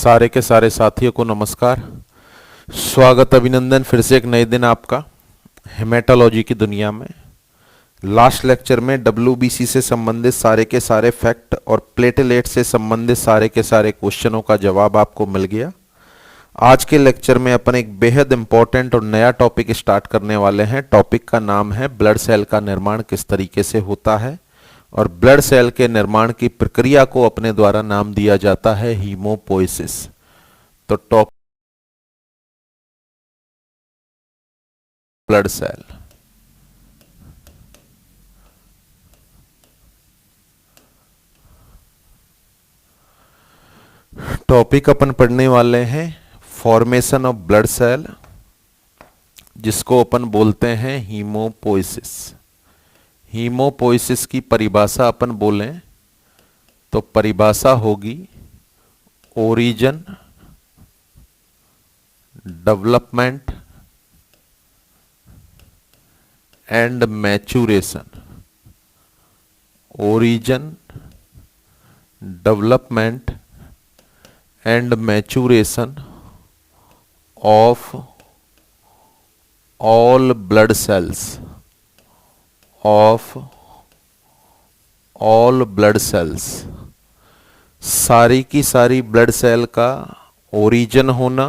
सारे के सारे साथियों को नमस्कार। स्वागत अभिनंदन फिर से एक नए दिन आपका हेमेटोलॉजी की दुनिया में। लास्ट लेक्चर में डब्ल्यूबीसी से संबंधित सारे के सारे फैक्ट और प्लेटलेट से संबंधित सारे के सारे क्वेश्चनों का जवाब आपको मिल गया। आज के लेक्चर में अपन एक बेहद इंपॉर्टेंट और नया टॉपिक स्टार्ट करने वाले हैं। टॉपिक का नाम है ब्लड सेल का निर्माण किस तरीके से होता है, और ब्लड सेल के निर्माण की प्रक्रिया को अपने द्वारा नाम दिया जाता है हीमोपोइसिस। तो टॉपिक ब्लड सेल। टॉपिक अपन पढ़ने वाले हैं फॉर्मेशन ऑफ ब्लड सेल, जिसको अपन बोलते हैं हीमोपोइसिस। हीमोपोइसिस की परिभाषा अपन बोलें तो परिभाषा होगी origin, development and maturation. Origin, development and maturation of all blood cells सारी की सारी ब्लड सेल का ओरिजिन होना,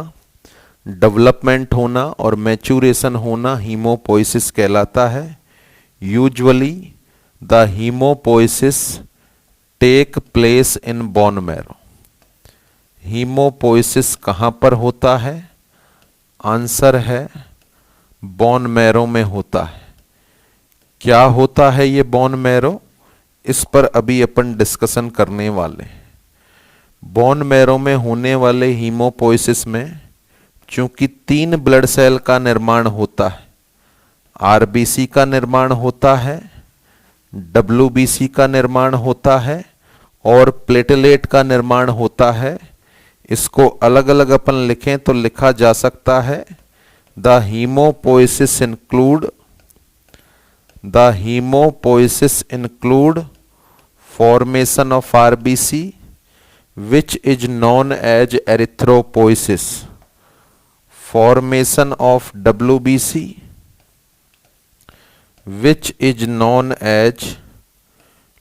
डेवलपमेंट होना और मैच्यूरेशन होना हीमोपोइसिस कहलाता है। Usually the haemopoiesis take place in bone marrow. Haemopoiesis कहाँ पर होता है? आंसर है बोन मैरो में होता है। क्या होता है ये बोन मैरो, इस पर अभी अपन डिस्कशन करने वाले हैं। बोन मैरो में होने वाले हीमोपोइसिस में चूंकि 3 ब्लड सेल का निर्माण होता है, आरबीसी का निर्माण होता है, डब्ल्यूबीसी का निर्माण होता है और प्लेटलेट का निर्माण होता है। इसको अलग अलग अपन लिखें तो लिखा जा सकता है the haemopoiesis include formation of RBC which is known as erythropoiesis, formation of WBC which is known as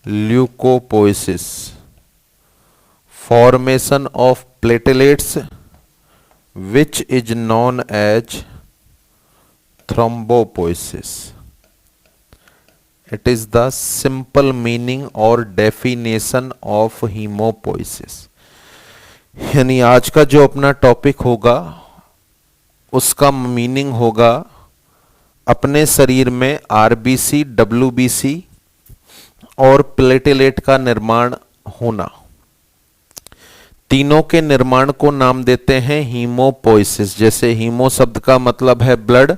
leukopoiesis, formation of platelets which is known as thrombopoiesis. It is the simple meaning or definition of hemopoiesis। यानी आज का जो अपना topic होगा उसका meaning होगा अपने शरीर में आरबीसी, डब्ल्यूबीसी और प्लेटलेट का निर्माण होना। तीनों के निर्माण को नाम देते हैं हीमोपोइसिस। जैसे हीमो शब्द का मतलब है ब्लड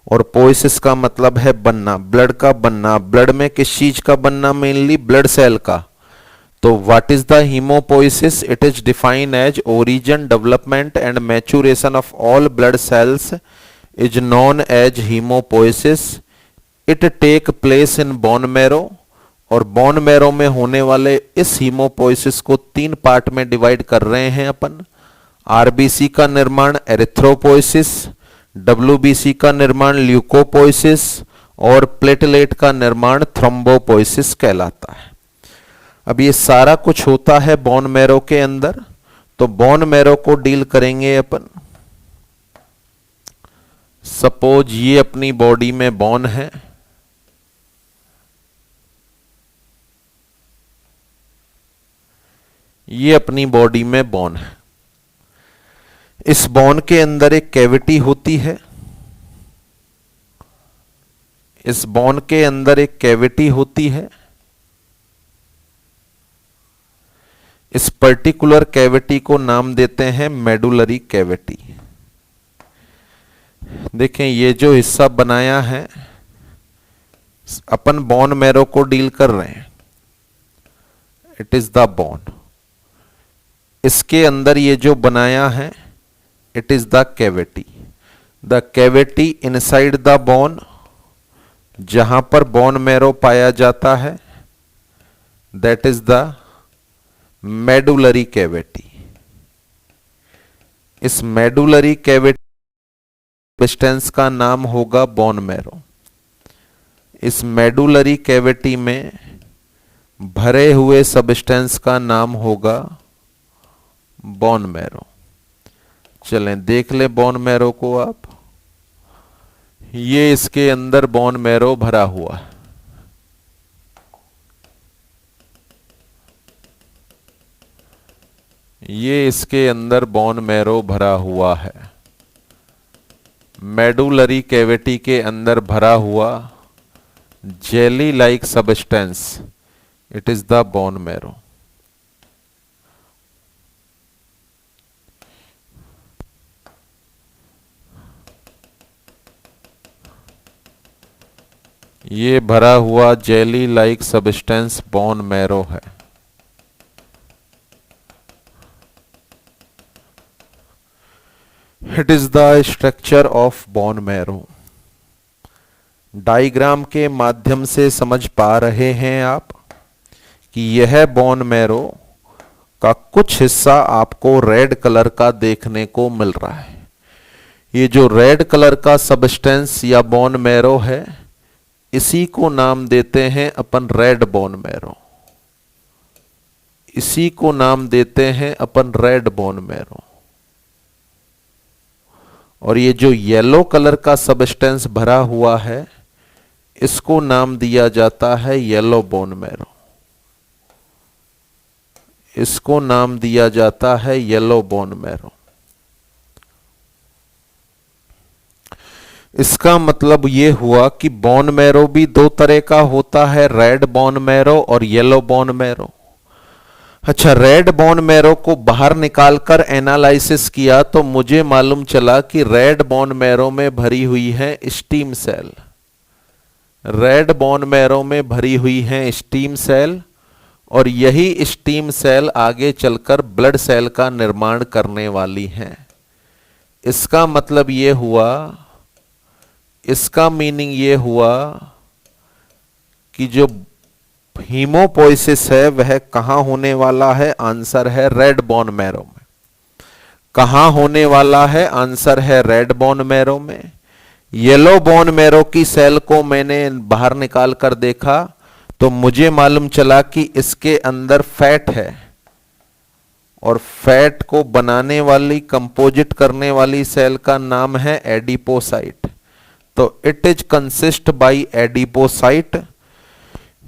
और पोइसिस का मतलब है बनना, ब्लड का बनना। ब्लड में किस चीज का बनना? मेनली ब्लड सेल का। तो what is the haemopoiesis? It is defined as origin, development and maturation of all blood cells is known as haemopoiesis. It take place in bone marrow, और बोन मैरो में होने वाले इस haemopoiesis को 3 part में divide कर रहे हैं अपन। आरबीसी का निर्माण एरिथ्रोपोइसिस, डब्ल्यूबीसी का निर्माण ल्यूकोपोइसिस और प्लेटलेट का निर्माण थ्रोम्बोपोइसिस कहलाता है। अब ये सारा कुछ होता है बोन मैरो के अंदर। तो बोन मैरो को डील करेंगे अपन। सपोज ये अपनी बॉडी में बोन है, ये अपनी बॉडी में बोन है। इस बोन के अंदर एक कैविटी होती है। इस बोन के अंदर एक कैविटी होती है। इस पर्टिकुलर कैविटी को नाम देते हैं मेडुलरी कैविटी। देखें ये जो हिस्सा बनाया है, अपन बोन मैरो को डील कर रहे हैं। It is the bone. इसके अंदर ये जो बनाया है, it is the cavity inside the bone, जहां पर बोन मैरो पाया जाता है, that is the medullary cavity। इस मेडुलरी कैविटी सब्सटेंस का नाम होगा बोन मैरो। इस मेडुलरी कैविटी में भरे हुए सब्सटेंस का नाम होगा बोन मैरो। चलें देख ले बोन मैरो को आप। ये इसके अंदर बोन मैरो भरा हुआ है। ये इसके अंदर बोन मैरो भरा हुआ है। मेडुलरी कैविटी के अंदर भरा हुआ jelly like substance, it is the bone marrow. ये भरा हुआ jelly like substance bone marrow है। It is the structure of bone marrow. Diagram के माध्यम से समझ पा रहे हैं आप कि यह बोन मैरो का कुछ हिस्सा आपको रेड कलर का देखने को मिल रहा है। ये जो रेड कलर का सब्सटेंस या बोन मैरो है, इसी को नाम देते हैं अपन रेड बोन मैरो। इसी को नाम देते हैं अपन रेड बोन मैरो। और ये जो येलो कलर का सब्सटेंस भरा हुआ है, इसको नाम दिया जाता है येलो बोन मैरो। इसको नाम दिया जाता है येलो बोन मैरो। इसका मतलब ये हुआ कि बोन मैरो भी दो तरह का होता है, रेड बोन मैरो और येलो बोन मैरो। अच्छा, रेड बोन मैरो को बाहर निकालकर एनालिसिस किया तो मुझे मालूम चला कि रेड बोन मैरो में भरी हुई है stem cell. Red bone marrow में भरी हुई है स्टीम सेल, और यही स्टीम सेल आगे चलकर ब्लड सेल का निर्माण करने वाली हैं। इसका मतलब ये हुआ, इसका मीनिंग ये हुआ कि जो हीमोपोइसिस है वह कहां होने वाला है? आंसर है रेड बोन मैरो में। कहां होने वाला है? आंसर है रेड बोन मैरो में। येलो बोन मैरो की सेल को मैंने बाहर निकाल कर देखा तो मुझे मालूम चला कि इसके अंदर फैट है, और फैट को बनाने वाली, कंपोजिट करने वाली सेल का नाम है एडिपोसाइट। तो it is consist by adipocyte.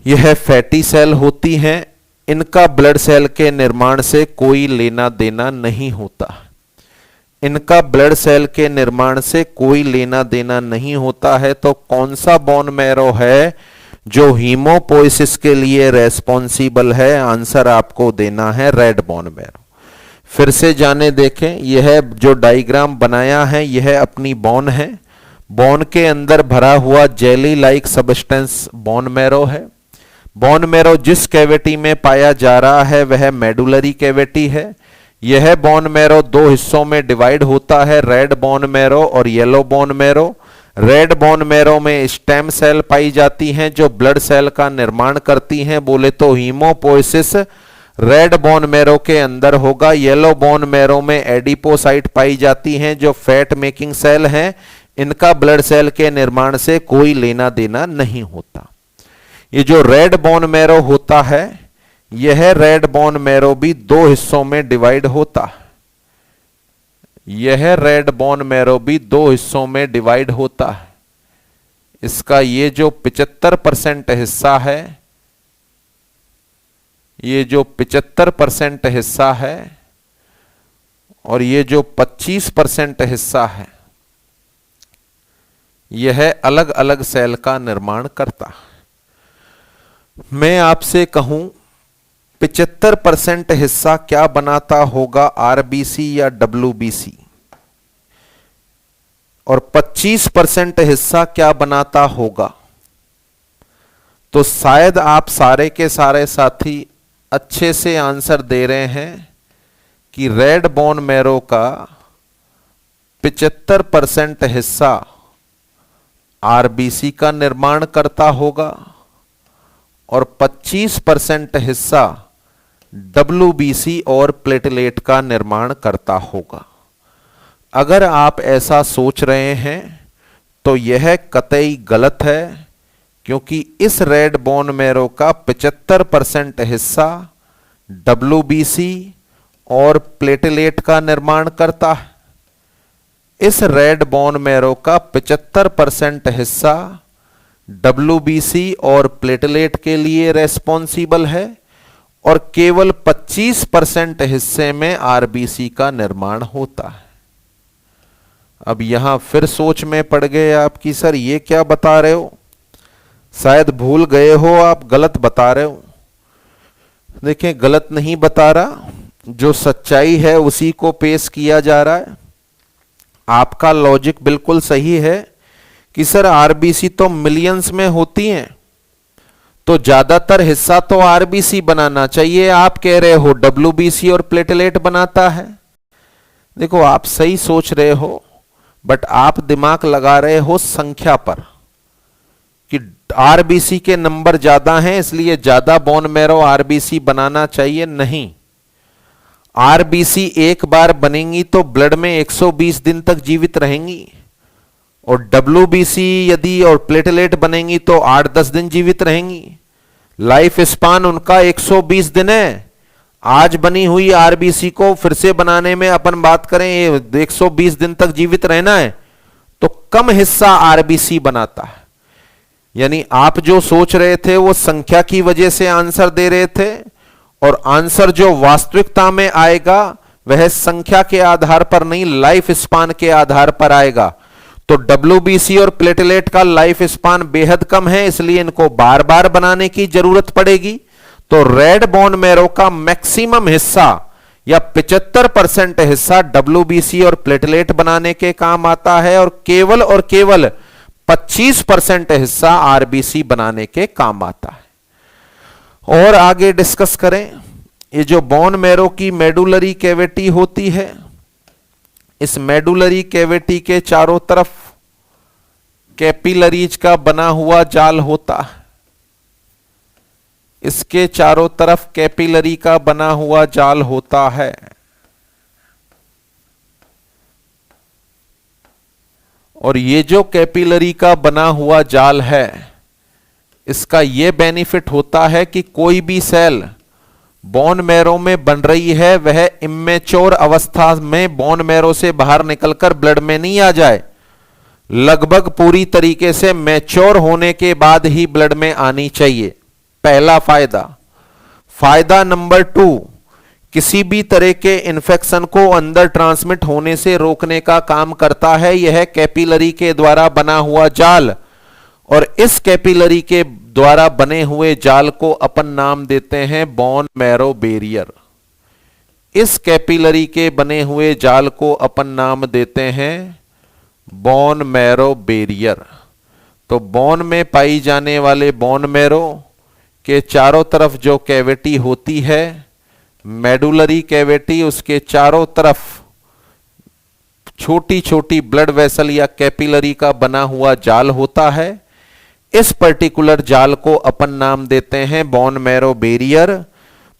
यह फैटी सेल होती हैं। इनका ब्लड सेल के निर्माण से कोई लेना देना नहीं होता। इनका ब्लड सेल के निर्माण से कोई लेना देना नहीं होता है। तो कौन सा बोन मैरो है जो हीमोपोइसिस के लिए रेस्पॉन्सिबल है? आंसर आपको देना है रेड बोन मैरो। फिर से जाने देखें, यह जो डायग्राम बनाया है यह अपनी बोन है। बोन के अंदर भरा हुआ jelly like substance bone marrow है। बोन मैरो जिस कैविटी में पाया जा रहा है वह मेडुलरी कैविटी है। यह बोन मैरो दो हिस्सों में डिवाइड होता है, रेड बोन मैरो और yellow bone marrow. Red bone marrow में स्टेम सेल पाई जाती हैं जो ब्लड सेल का निर्माण करती हैं। बोले तो हीमोपोइसिस रेड बोन मैरो के अंदर होगा। येलो बोन मैरो में एडिपोसाइट पाई जाती हैं जो फैट मेकिंग सेल हैं। इनका ब्लड सेल के निर्माण से कोई लेना देना नहीं होता। ये जो रेड बोन मैरो होता है, यह रेड बोन मैरो भी दो हिस्सों में डिवाइड होता है। यह रेड बोन मैरो भी दो हिस्सों में डिवाइड होता है। इसका ये जो 75% हिस्सा है, ये जो 75% हिस्सा है और ये जो 25% हिस्सा है, यह अलग अलग सेल का निर्माण करता है। मैं आपसे कहूं 75% हिस्सा क्या बनाता होगा? आरबीसी या डब्ल्यूबीसी। और 25% हिस्सा क्या बनाता होगा? तो शायद आप सारे के सारे साथी अच्छे से आंसर दे रहे हैं कि रेड बोन मैरो का 75% हिस्सा आरबीसी का निर्माण करता होगा और 25% हिस्सा डब्ल्यूबीसी और प्लेटलेट का निर्माण करता होगा। अगर आप ऐसा सोच रहे हैं तो यह कतई गलत है, क्योंकि इस रेड बोन मैरो का 75% हिस्सा WBC और प्लेटलेट का निर्माण करता है। इस रेड बोन मैरो का 75% हिस्सा WBC और प्लेटलेट के लिए रेस्पॉन्सिबल है और केवल 25% हिस्से में RBC का निर्माण होता है। अब यहां फिर सोच में पड़ गए आपकी, सर ये क्या बता रहे हो, शायद भूल गए हो आप, गलत बता रहे हो। देखिए गलत नहीं बता रहा, जो सच्चाई है उसी को पेश किया जा रहा है। आपका लॉजिक बिल्कुल सही है कि सर RBC तो मिलियंस में होती हैं, तो ज्यादातर हिस्सा तो RBC बनाना चाहिए। आप कह रहे हो WBC और प्लेटलेट बनाता है। देखो आप सही सोच रहे हो, बट आप दिमाग लगा रहे हो संख्या पर कि RBC के नंबर ज्यादा हैं इसलिए ज्यादा बोन मैरो RBC बनाना चाहिए। नहीं, RBC एक बार बनेंगी तो ब्लड में 120 दिन तक जीवित रहेंगी, और WBC यदि और प्लेटलेट बनेंगी तो 8-10 दिन जीवित रहेंगी। लाइफ स्पान उनका 120 दिन है। आज बनी हुई RBC को फिर से बनाने में अपन बात करें 120 दिन तक जीवित रहना है, तो कम हिस्सा RBC बनाता है। यानी आप जो सोच रहे थे वो संख्या की वजह से आंसर दे रहे थे, और आंसर जो वास्तविकता में आएगा वह संख्या के आधार पर नहीं, लाइफ स्पान के आधार पर आएगा। तो WBC और प्लेटलेट का लाइफ स्पान बेहद कम है, इसलिए इनको बार बार बनाने की जरूरत पड़ेगी। तो रेड बोन मैरो का मैक्सिमम हिस्सा या 75% हिस्सा WBC और प्लेटलेट बनाने के काम आता है, और केवल 25% हिस्सा RBC बनाने के काम आता है। और आगे डिस्कस करें, ये जो बोन मैरो की मेडुलरी कैविटी होती है, इस मेडुलरी कैविटी के चारों तरफ कैपिलरीज का बना हुआ जाल होता है। इसके चारों तरफ कैपिलरी का बना हुआ जाल होता है। और ये जो कैपिलरी का बना हुआ जाल है, इसका यह बेनिफिट होता है कि कोई भी सेल बोन मैरो में बन रही है वह इमेच्योर अवस्था में बोन मैरो से बाहर निकलकर ब्लड में नहीं आ जाए, लगभग पूरी तरीके से मैच्योर होने के बाद ही ब्लड में आनी चाहिए। पहला फायदा। फायदा नंबर 2, किसी भी तरह के इंफेक्शन को अंदर ट्रांसमिट होने से रोकने का काम करता है यह कैपिलरी के द्वारा बना हुआ जाल। और इस कैपिलरी के द्वारा बने हुए जाल को अपन नाम देते हैं बोन मैरो बैरियर। इस कैपिलरी के बने हुए जाल को अपन नाम देते हैं बोन मैरो बैरियर। तो बोन में पाई जाने वाले बोन मैरो के चारों तरफ जो कैविटी होती है, मेडुलरी कैविटी, उसके चारों तरफ छोटी छोटी ब्लड वेसल या कैपिलरी का बना हुआ जाल होता है। इस पर्टिकुलर जाल को अपन नाम देते हैं bone marrow barrier.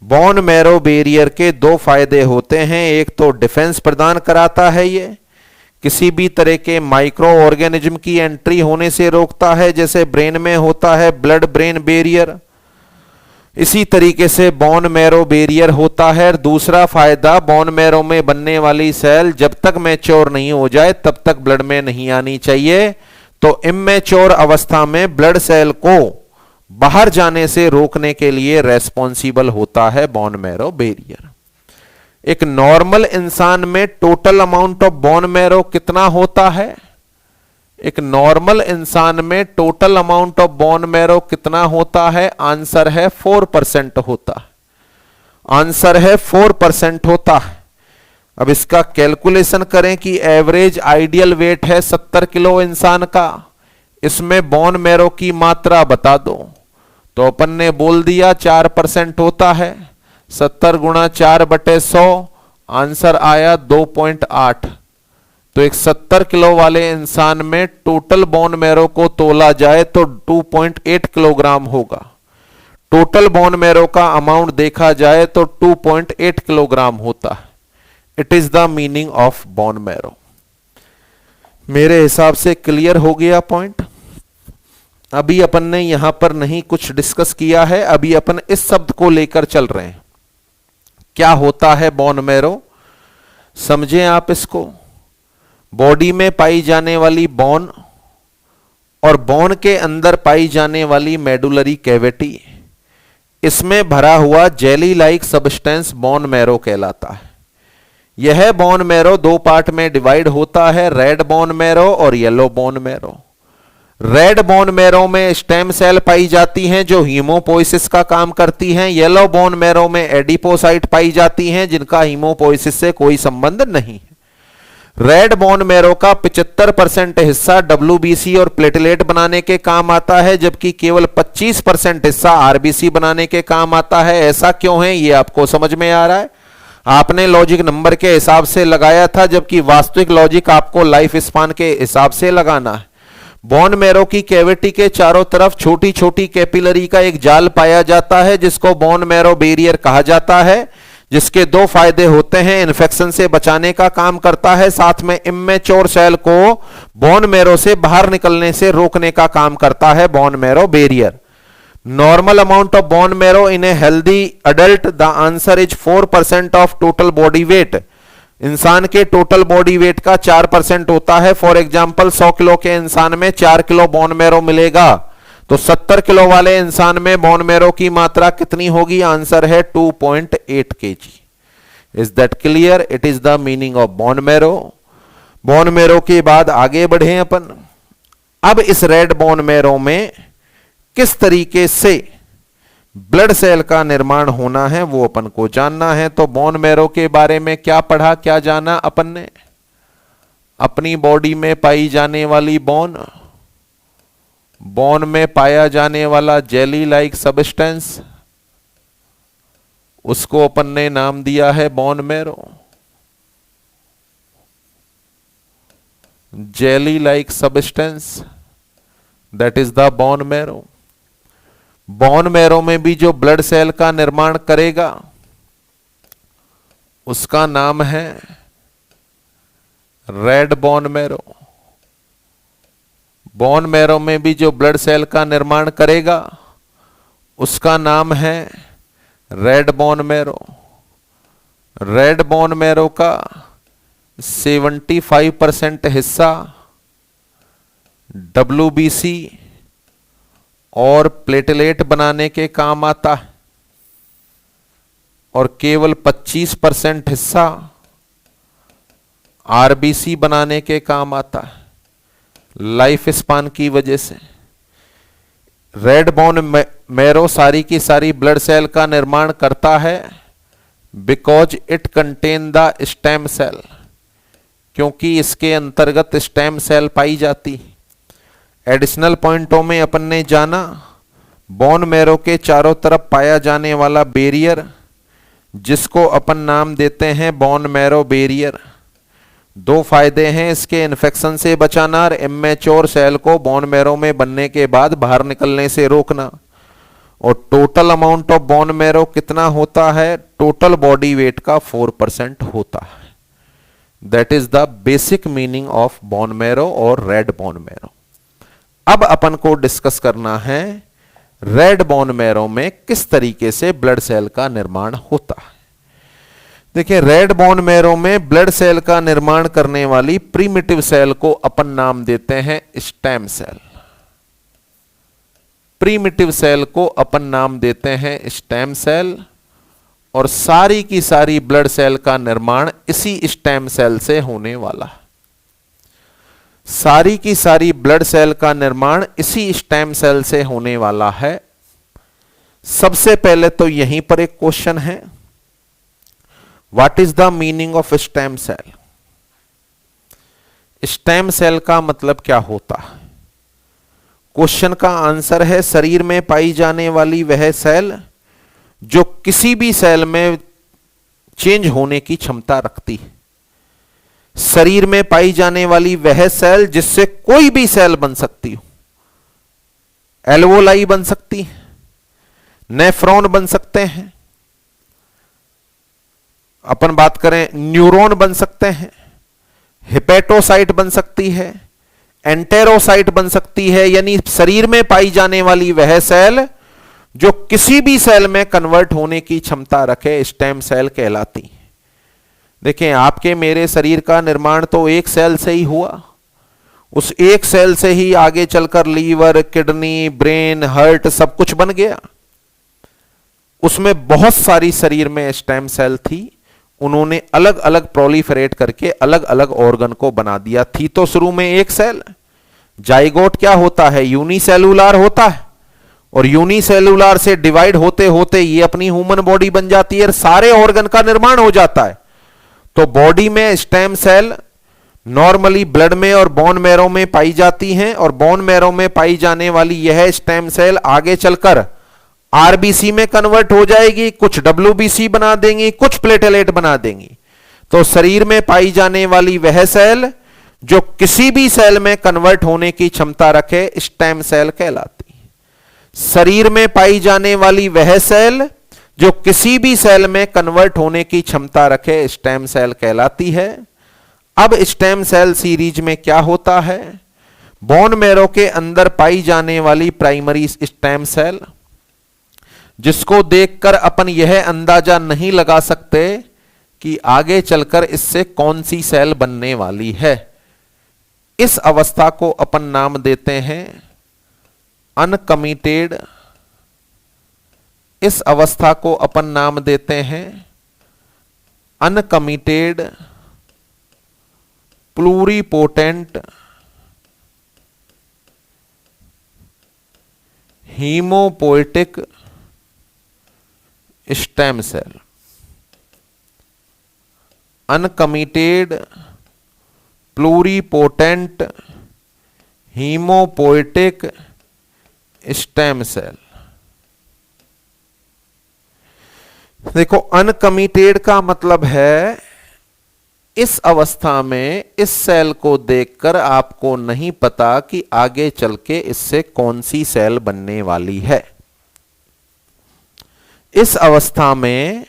Bone marrow barrier के 2 फायदे होते हैं। एक तो डिफेंस प्रदान कराता है, ये किसी भी तरह के माइक्रो ऑर्गेनिज्म की एंट्री होने से रोकता है, जैसे ब्रेन में होता है ब्लड ब्रेन बैरियर, इसी तरीके से बोन मैरो बैरियर होता है। दूसरा फायदा, बोन मैरो में बनने वाली सेल जब तक मैच्योर नहीं हो जाए तब तक ब्लड में नहीं आनी चाहिए। तो इमेच्योर अवस्था में ब्लड सेल को बाहर जाने से रोकने के लिए रेस्पॉन्सिबल होता है बोन मैरो बैरियर। एक नॉर्मल इंसान में total amount of bone marrow कितना होता है? एक नॉर्मल इंसान में total amount of bone marrow कितना होता है? आंसर है 4% होता है। आंसर है 4% होता है। अब इसका कैलकुलेशन करें कि एवरेज आइडियल वेट है 70 किलो इंसान का, इसमें बोन मैरो की मात्रा बता दो। तो अपन ने बोल दिया 4% होता है। 70 गुणा 4/100, आंसर आया 2.8। तो एक 70 किलो वाले इंसान में टोटल बोन मैरो को तोला जाए तो 2.8 किलोग्राम होगा। टोटल बोन मैरो का अमाउंट देखा जाए तो 2.8 किलोग्राम होता है। It is the meaning of bone marrow. मेरे हिसाब से क्लियर हो गया पॉइंट। अभी अपन ने यहां पर नहीं कुछ डिस्कस किया है, अभी अपन इस शब्द को लेकर चल रहे हैं। क्या होता है बोन मैरो, समझें आप इसको। बॉडी में पाई जाने वाली बोन और बोन के अंदर पाई जाने वाली मेडुलरी कैविटी, इसमें भरा हुआ jelly like substance bone marrow कहलाता है। यह बोन मैरो दो पार्ट में डिवाइड होता है, रेड बोन मैरो और yellow bone marrow. Red bone marrow में स्टेम सेल पाई जाती हैं जो हीमोपोइसिस का काम करती हैं। येलो बोन मैरो में एडिपोसाइट पाई जाती हैं जिनका हीमोपोइसिस से कोई संबंध नहीं है। रेड बोन मैरो का 75% हिस्सा WBC और प्लेटलेट बनाने के काम आता है, जबकि केवल 25% हिस्सा RBC बनाने के काम आता है। ऐसा क्यों है, ये आपको समझ में आ रहा है। आपने लॉजिक नंबर के हिसाब से लगाया था, जबकि वास्तविक लॉजिक आपको लाइफ स्पान के हिसाब से लगाना है। बोन मैरो की कैविटी के चारों तरफ छोटी छोटी कैपिलरी का एक जाल पाया जाता है जिसको बोन मैरो बैरियर कहा जाता है, जिसके दो फायदे होते हैं। इन्फेक्शन से बचाने का काम करता है, साथ में इम्मेच्योर सेल को बोन मैरो से बाहर निकलने से रोकने का काम करता है bone marrow barrier. Normal amount of bone marrow in a healthy adult, the answer is 4% of total body weight. इंसान के टोटल बॉडी वेट का 4% होता है। फॉर एग्जाम्पल 100 किलो के इंसान में 4 किलो बोन मैरो मिलेगा, तो 70 किलो वाले इंसान में बोन मैरो की मात्रा कितनी होगी, आंसर है 2.8 kg। Is that clear? It is the meaning of bone marrow. Bone marrow के बाद आगे बढ़े अपन। अब इस रेड बोन मैरो में किस तरीके से ब्लड सेल का निर्माण होना है वो अपन को जानना है। तो बोन मैरो के बारे में क्या पढ़ा, क्या जाना अपन ने? अपनी बॉडी में पाई जाने वाली बोन, बोन में पाया जाने वाला जेली लाइक सब्सटेंस, उसको अपन ने नाम दिया है bone marrow. Jelly like substance, that is the bone marrow. Bone marrow में भी जो ब्लड सेल का निर्माण करेगा उसका नाम है red bone marrow. Bone marrow में भी जो ब्लड सेल का निर्माण करेगा उसका नाम है red bone marrow. Red bone marrow का 75% हिस्सा WBC और प्लेटलेट बनाने के काम आता है और केवल 25% हिस्सा RBC बनाने के काम आता है। लाइफ स्पान की वजह से रेड बोन मैरो सारी की सारी ब्लड सेल का निर्माण करता है, because it contain the stem cell, क्योंकि इसके अंतर्गत स्टेम सेल पाई जाती। एडिशनल पॉइंटों में अपन ने जाना बोन मैरो के चारों तरफ पाया जाने वाला बैरियर, जिसको अपन नाम देते हैं बोन मैरो बैरियर। दो फायदे हैं इसके, इन्फेक्शन से बचाना और इम्मेच्योर सेल को बोन मैरो में बनने के बाद बाहर निकलने से रोकना। और total amount of bone marrow कितना होता है, टोटल बॉडी वेट का 4% होता है। That is the basic meaning of bone marrow और रेड बोन मैरो। अब अपन को डिस्कस करना है रेड बोन मैरो में किस तरीके से ब्लड सेल का निर्माण होता है। देखिए, रेड बोन मैरो में ब्लड सेल का निर्माण करने वाली प्रीमिटिव सेल को अपन नाम देते हैं स्टेम सेल। प्रीमिटिव सेल को अपन नाम देते हैं स्टेम सेल, और सारी की सारी ब्लड सेल का निर्माण इसी स्टेम सेल से होने वाला है। सारी की सारी ब्लड सेल का निर्माण इसी स्टेम सेल से होने वाला है। सबसे पहले तो यहीं पर एक क्वेश्चन है, what is the meaning of stem cell? Stem cell का मतलब क्या होता है? क्वेश्चन का आंसर है शरीर में पाई जाने वाली वह सेल जो किसी भी सेल में चेंज होने की क्षमता रखती है। शरीर में पाई जाने वाली वह सेल जिससे कोई भी सेल बन सकती हो। एल्वोलाई बन सकती है, नेफ्रॉन बन सकते हैं, अपन बात करें न्यूरॉन बन सकते हैं, हेपेटोसाइट बन सकती है, एंटेरोसाइट बन सकती है, यानी शरीर में पाई जाने वाली वह सेल जो किसी भी सेल में कन्वर्ट होने की क्षमता रखे स्टेम सेल कहलाती है। देखें, आपके मेरे शरीर का निर्माण तो एक सेल से ही हुआ, उस एक सेल से ही आगे चलकर लीवर, किडनी, ब्रेन, हार्ट सब कुछ बन गया। उसमें बहुत सारी शरीर में स्टेम सेल थी, उन्होंने अलग अलग प्रोलिफरेट करके अलग अलग ऑर्गन को बना दिया। थी तो शुरू में एक सेल। जाइगोट क्या होता है? यूनिसेलुलर होता है, और यूनिसेलुलर से डिवाइड होते होते ये अपनी ह्यूमन बॉडी बन जाती है, सारे ऑर्गन का निर्माण हो जाता है। तो बॉडी में स्टेम सेल नॉर्मली ब्लड में और बोन मैरो में पाई जाती हैं, और बोन मैरो में पाई जाने वाली यह स्टेम सेल आगे चलकर आरबीसी में कन्वर्ट हो जाएगी, कुछ डब्ल्यूबीसी बना देंगी, कुछ प्लेटलेट बना देंगी। तो शरीर में पाई जाने वाली वह सेल जो किसी भी सेल में कन्वर्ट होने की क्षमता रखे स्टेम सेल कहलाती है। शरीर में पाई जाने वाली वह सेल जो किसी भी सेल में कन्वर्ट होने की क्षमता रखे स्टेम सेल कहलाती है। अब स्टेम सेल सीरीज में क्या होता है? बोन मैरो के अंदर पाई जाने वाली प्राइमरी स्टेम सेल, जिसको देखकर अपन यह अंदाजा नहीं लगा सकते कि आगे चलकर इससे कौन सी सेल बनने वाली है, इस अवस्था को अपन नाम देते हैं अनकमिटेड। इस अवस्था को अपन नाम देते हैं uncommitted pluripotent haemopoietic stem cell. Uncommitted pluripotent haemopoietic stem cell. देखो, अनकमिटेड का मतलब है इस अवस्था में इस सेल को देखकर आपको नहीं पता कि आगे चल के इससे कौन सी सेल बनने वाली है। इस अवस्था में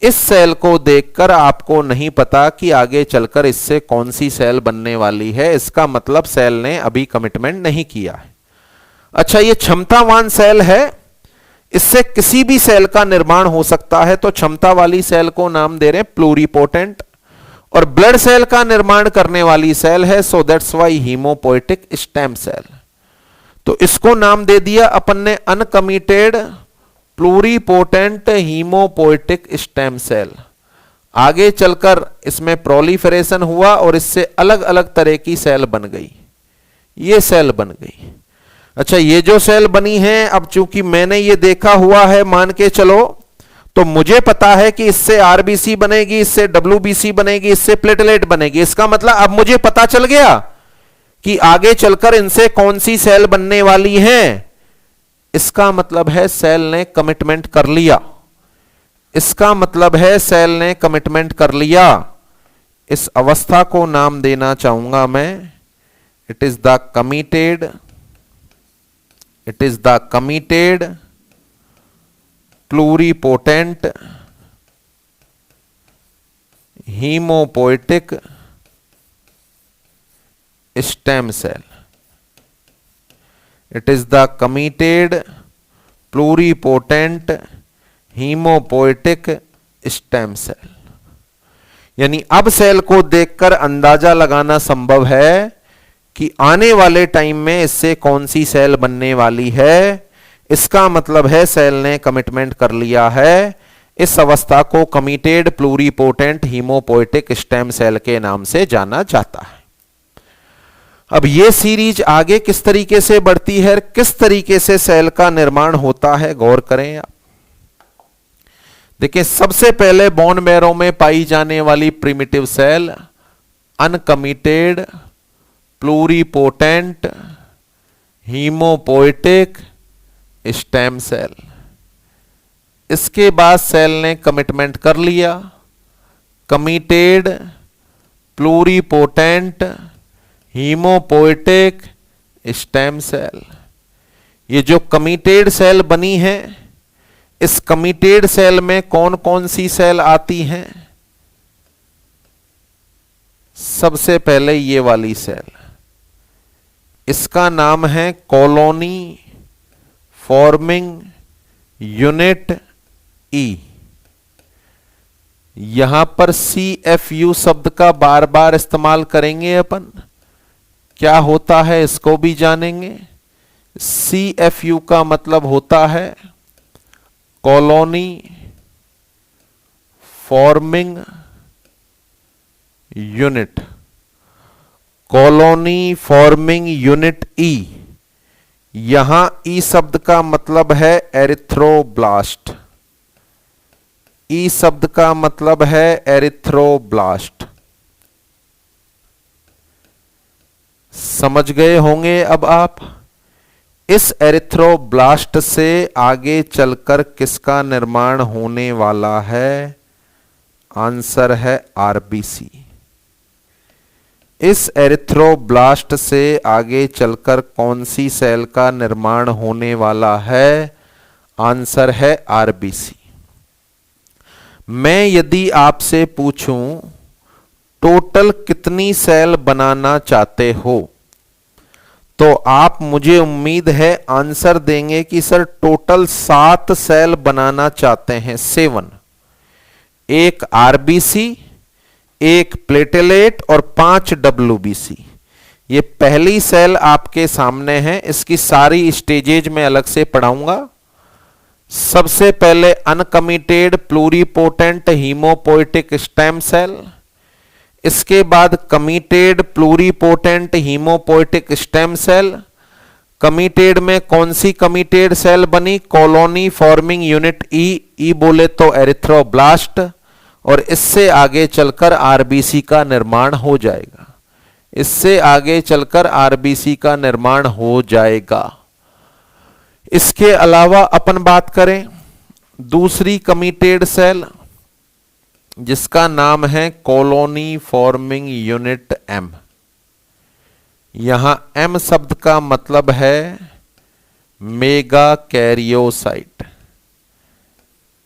इस सेल को देखकर आपको नहीं पता कि आगे चलकर इससे कौन सी सेल बनने वाली है, इसका मतलब सेल ने अभी कमिटमेंट नहीं किया है। अच्छा, ये क्षमतावान सेल है, इससे किसी भी सेल का निर्माण हो सकता है, तो क्षमता वाली सेल को नाम दे रहे हैं प्लूरिपोटेंट, और ब्लड सेल का निर्माण करने वाली सेल है, so that's why haemopoietic stem cell. तो इसको नाम दे दिया अपन ने uncommitted pluripotent haemopoietic stem cell. आगे चलकर इसमें प्रोलिफरेशन हुआ और इससे अलग अलग तरह की सेल बन गई, ये सेल बन गई। अच्छा, ये जो सेल बनी है, अब चूंकि मैंने ये देखा हुआ है, मान के चलो, तो मुझे पता है कि इससे आरबीसी बनेगी, इससे डब्ल्यूबीसी बनेगी, इससे प्लेटलेट बनेगी। इसका मतलब अब मुझे पता चल गया कि आगे चलकर इनसे कौन सी सेल बनने वाली है। इसका मतलब है सेल ने कमिटमेंट कर लिया। इसका मतलब है सेल ने कमिटमेंट कर लिया। इस अवस्था को नाम देना चाहूंगा मैं, it is the committed, it is the committed pluripotent haemopoietic stem cell. It is the committed pluripotent haemopoietic stem cell. यानी अब सेल को देखकर अंदाजा लगाना संभव है कि आने वाले टाइम में इससे कौन सी सेल बनने वाली है। इसका मतलब है सेल ने कमिटमेंट कर लिया है। इस अवस्था को committed pluripotent haemopoietic stem cell के नाम से जाना जाता है। अब यह सीरीज आगे किस तरीके से बढ़ती है, किस तरीके से सेल का निर्माण होता है, गौर करें आप। देखिए, सबसे पहले बोन मैरो में पाई जाने वाली primitive cell uncommitted pluripotent haemopoietic stem cell. इसके बाद सेल ने कमिटमेंट कर लिया, committed pluripotent haemopoietic stem cell. ये जो कमिटेड सेल बनी है, इस कमिटेड सेल में कौन कौन सी सेल आती हैं? सबसे पहले ये वाली सेल, इसका नाम है कॉलोनी फॉर्मिंग यूनिट ई। यहां पर CFU शब्द का बार बार इस्तेमाल करेंगे अपन, क्या होता है इसको भी जानेंगे। CFU का मतलब होता है colony forming unit, colony forming unit E. यहां ई शब्द का मतलब है एरिथ्रोब्लास्ट, ई शब्द का मतलब है एरिथ्रोब्लास्ट। समझ गए होंगे अब आप। इस एरिथ्रोब्लास्ट से आगे चलकर किसका निर्माण होने वाला है? आंसर है आरबीसी। इस एरिथ्रोब्लास्ट से आगे चलकर कौन सी सेल का निर्माण होने वाला है? आंसर है आरबीसी। मैं यदि आपसे पूछूं टोटल कितनी सेल बनाना चाहते हो, तो आप, मुझे उम्मीद है, आंसर देंगे कि सर टोटल 7 सेल बनाना चाहते हैं, 7। एक आरबीसी, एक प्लेटेलेट और 5 WBC। ये पहली सेल आपके सामने है, इसकी सारी स्टेजेज में अलग से पढ़ाऊंगा। सबसे पहले uncommitted pluripotent haemopoietic stem cell, इसके बाद committed pluripotent haemopoietic stem cell. Committed में कौन सी कमिटेड सेल बनी? Colony forming unit E, E बोले तो एरिथ्रोब्लास्ट, और इससे आगे चलकर आरबीसी का निर्माण हो जाएगा। इससे आगे चलकर आरबीसी का निर्माण हो जाएगा। इसके अलावा अपन बात करें दूसरी कमिटेड सेल, जिसका नाम है कॉलोनी फॉर्मिंग यूनिट एम। यहां एम शब्द का मतलब है मेगा कैरियोसाइट।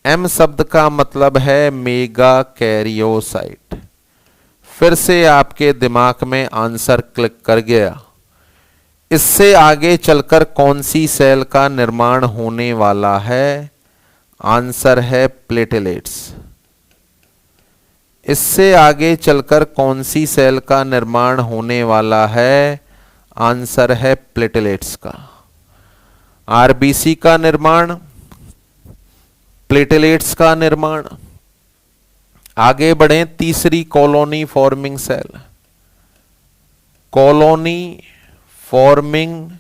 एम शब्द का मतलब है मेगा कैरियोसाइट। फिर से आपके दिमाग में आंसर क्लिक कर गया। इससे आगे चलकर कौन सी सेल का निर्माण होने वाला है? आंसर है प्लेटेलेट्स। इससे आगे चलकर कौन सी सेल का निर्माण होने वाला है? आंसर है प्लेटेलेट्स का। आरबीसी का निर्माण, प्लेटेलेट्स का निर्माण। आगे बढ़ें, तीसरी colony forming cell, colony forming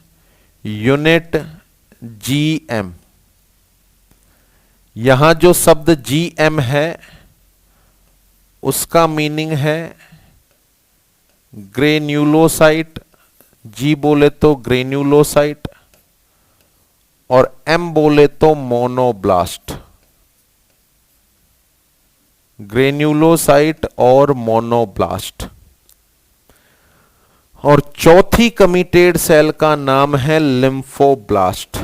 unit GM. यहां जो शब्द जीएम है उसका मीनिंग है ग्रेन्यूलोसाइट। जी बोले तो ग्रेन्यूलोसाइट और एम बोले तो मोनोब्लास्ट। ग्रेन्यूलोसाइट और मोनोब्लास्ट। और चौथी कमिटेड सेल का नाम है लिम्फोब्लास्ट।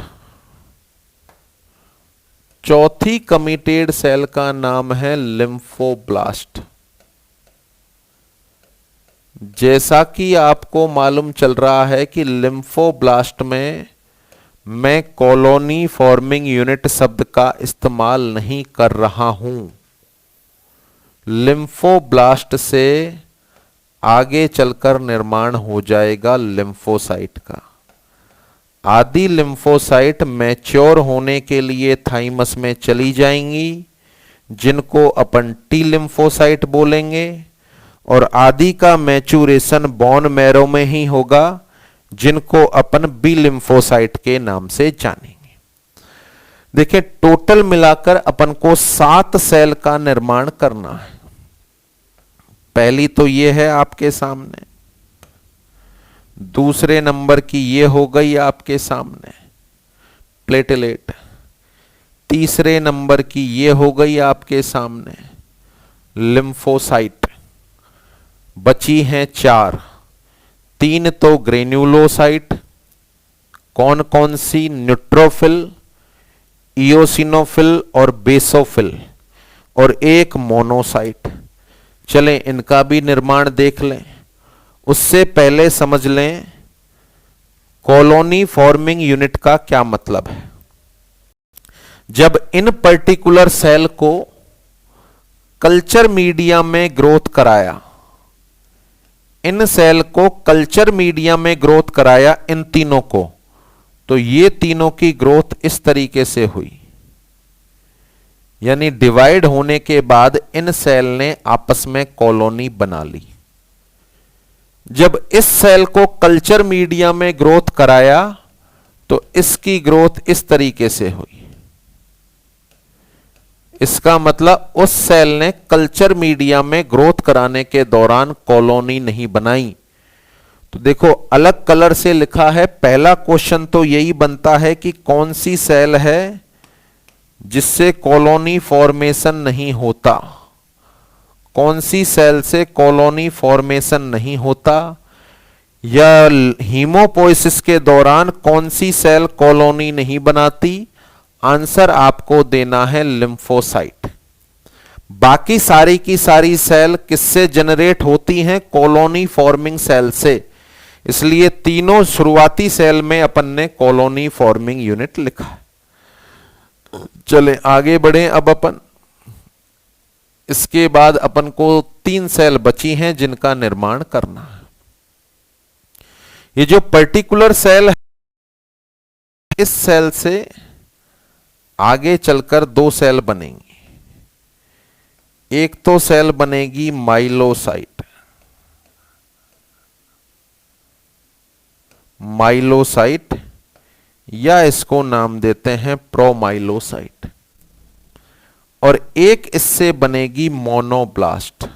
चौथी कमिटेड सेल का नाम है लिम्फोब्लास्ट। जैसा कि आपको मालूम चल रहा है कि लिम्फोब्लास्ट में मैं कॉलोनी फॉर्मिंग यूनिट शब्द का इस्तेमाल नहीं कर रहा हूं। लिम्फोब्लास्ट से आगे चलकर निर्माण हो जाएगा लिम्फोसाइट का। आदि लिम्फोसाइट मैच्योर होने के लिए थाइमस में चली जाएंगी, जिनको अपन टी लिम्फोसाइट बोलेंगे, और आदि का मैच्योरेशन बोन मैरो में ही होगा, जिनको अपन बी लिम्फोसाइट के नाम से जानेंगे। देखिए, टोटल मिलाकर अपन को 7 सेल का निर्माण करना है। पहली तो ये है आपके सामने, दूसरे नंबर की ये हो गई आपके सामने प्लेटेलेट, तीसरे नंबर की ये हो गई आपके सामने लिम्फोसाइट। बची हैं 4, 3 तो ग्रेन्यूलोसाइट, कौन कौन सी? न्यूट्रोफिल, इयोसिनोफिल और बेसोफिल, और एक मोनोसाइट। चलें इनका भी निर्माण देख लें। उससे पहले समझ लें कॉलोनी फॉर्मिंग यूनिट का क्या मतलब है। जब इन पर्टिकुलर सेल को कल्चर मीडिया में ग्रोथ कराया, इन सेल को कल्चर मीडिया में ग्रोथ कराया, इन तीनों को, तो ये तीनों की ग्रोथ इस तरीके से हुई। यानी डिवाइड होने के बाद इन सेल ने आपस में कॉलोनी बना ली। जब इस सेल को कल्चर मीडिया में ग्रोथ कराया तो इसकी ग्रोथ इस तरीके से हुई। इसका मतलब उस सेल ने कल्चर मीडिया में ग्रोथ कराने के दौरान कॉलोनी नहीं बनाई। तो देखो अलग कलर से लिखा है। पहला क्वेश्चन तो यही बनता है कि कौन सी सेल है जिससे कॉलोनी फॉर्मेशन नहीं होता, कौन सी सेल से कॉलोनी फॉर्मेशन नहीं होता, या हीमोपोइसिस के दौरान कौन सी सेल कॉलोनी नहीं बनाती। आंसर आपको देना है लिम्फोसाइट। बाकी सारी की सारी सेल किससे जनरेट होती हैं? कॉलोनी फॉर्मिंग सेल से। इसलिए तीनों शुरुआती सेल में अपन ने कॉलोनी फॉर्मिंग यूनिट लिखा है। चलें आगे बढ़ें। अब अपन इसके बाद अपन को 3 सेल बची हैं जिनका निर्माण करना है। ये जो पर्टिकुलर सेल है, इस सेल से आगे चलकर 2 सेल बनेंगी। एक तो सेल बनेगी माइलोसाइट, माइलोसाइट या इसको नाम देते हैं प्रोमाइलोसाइट, और एक इससे बनेगी मोनोब्लास्ट,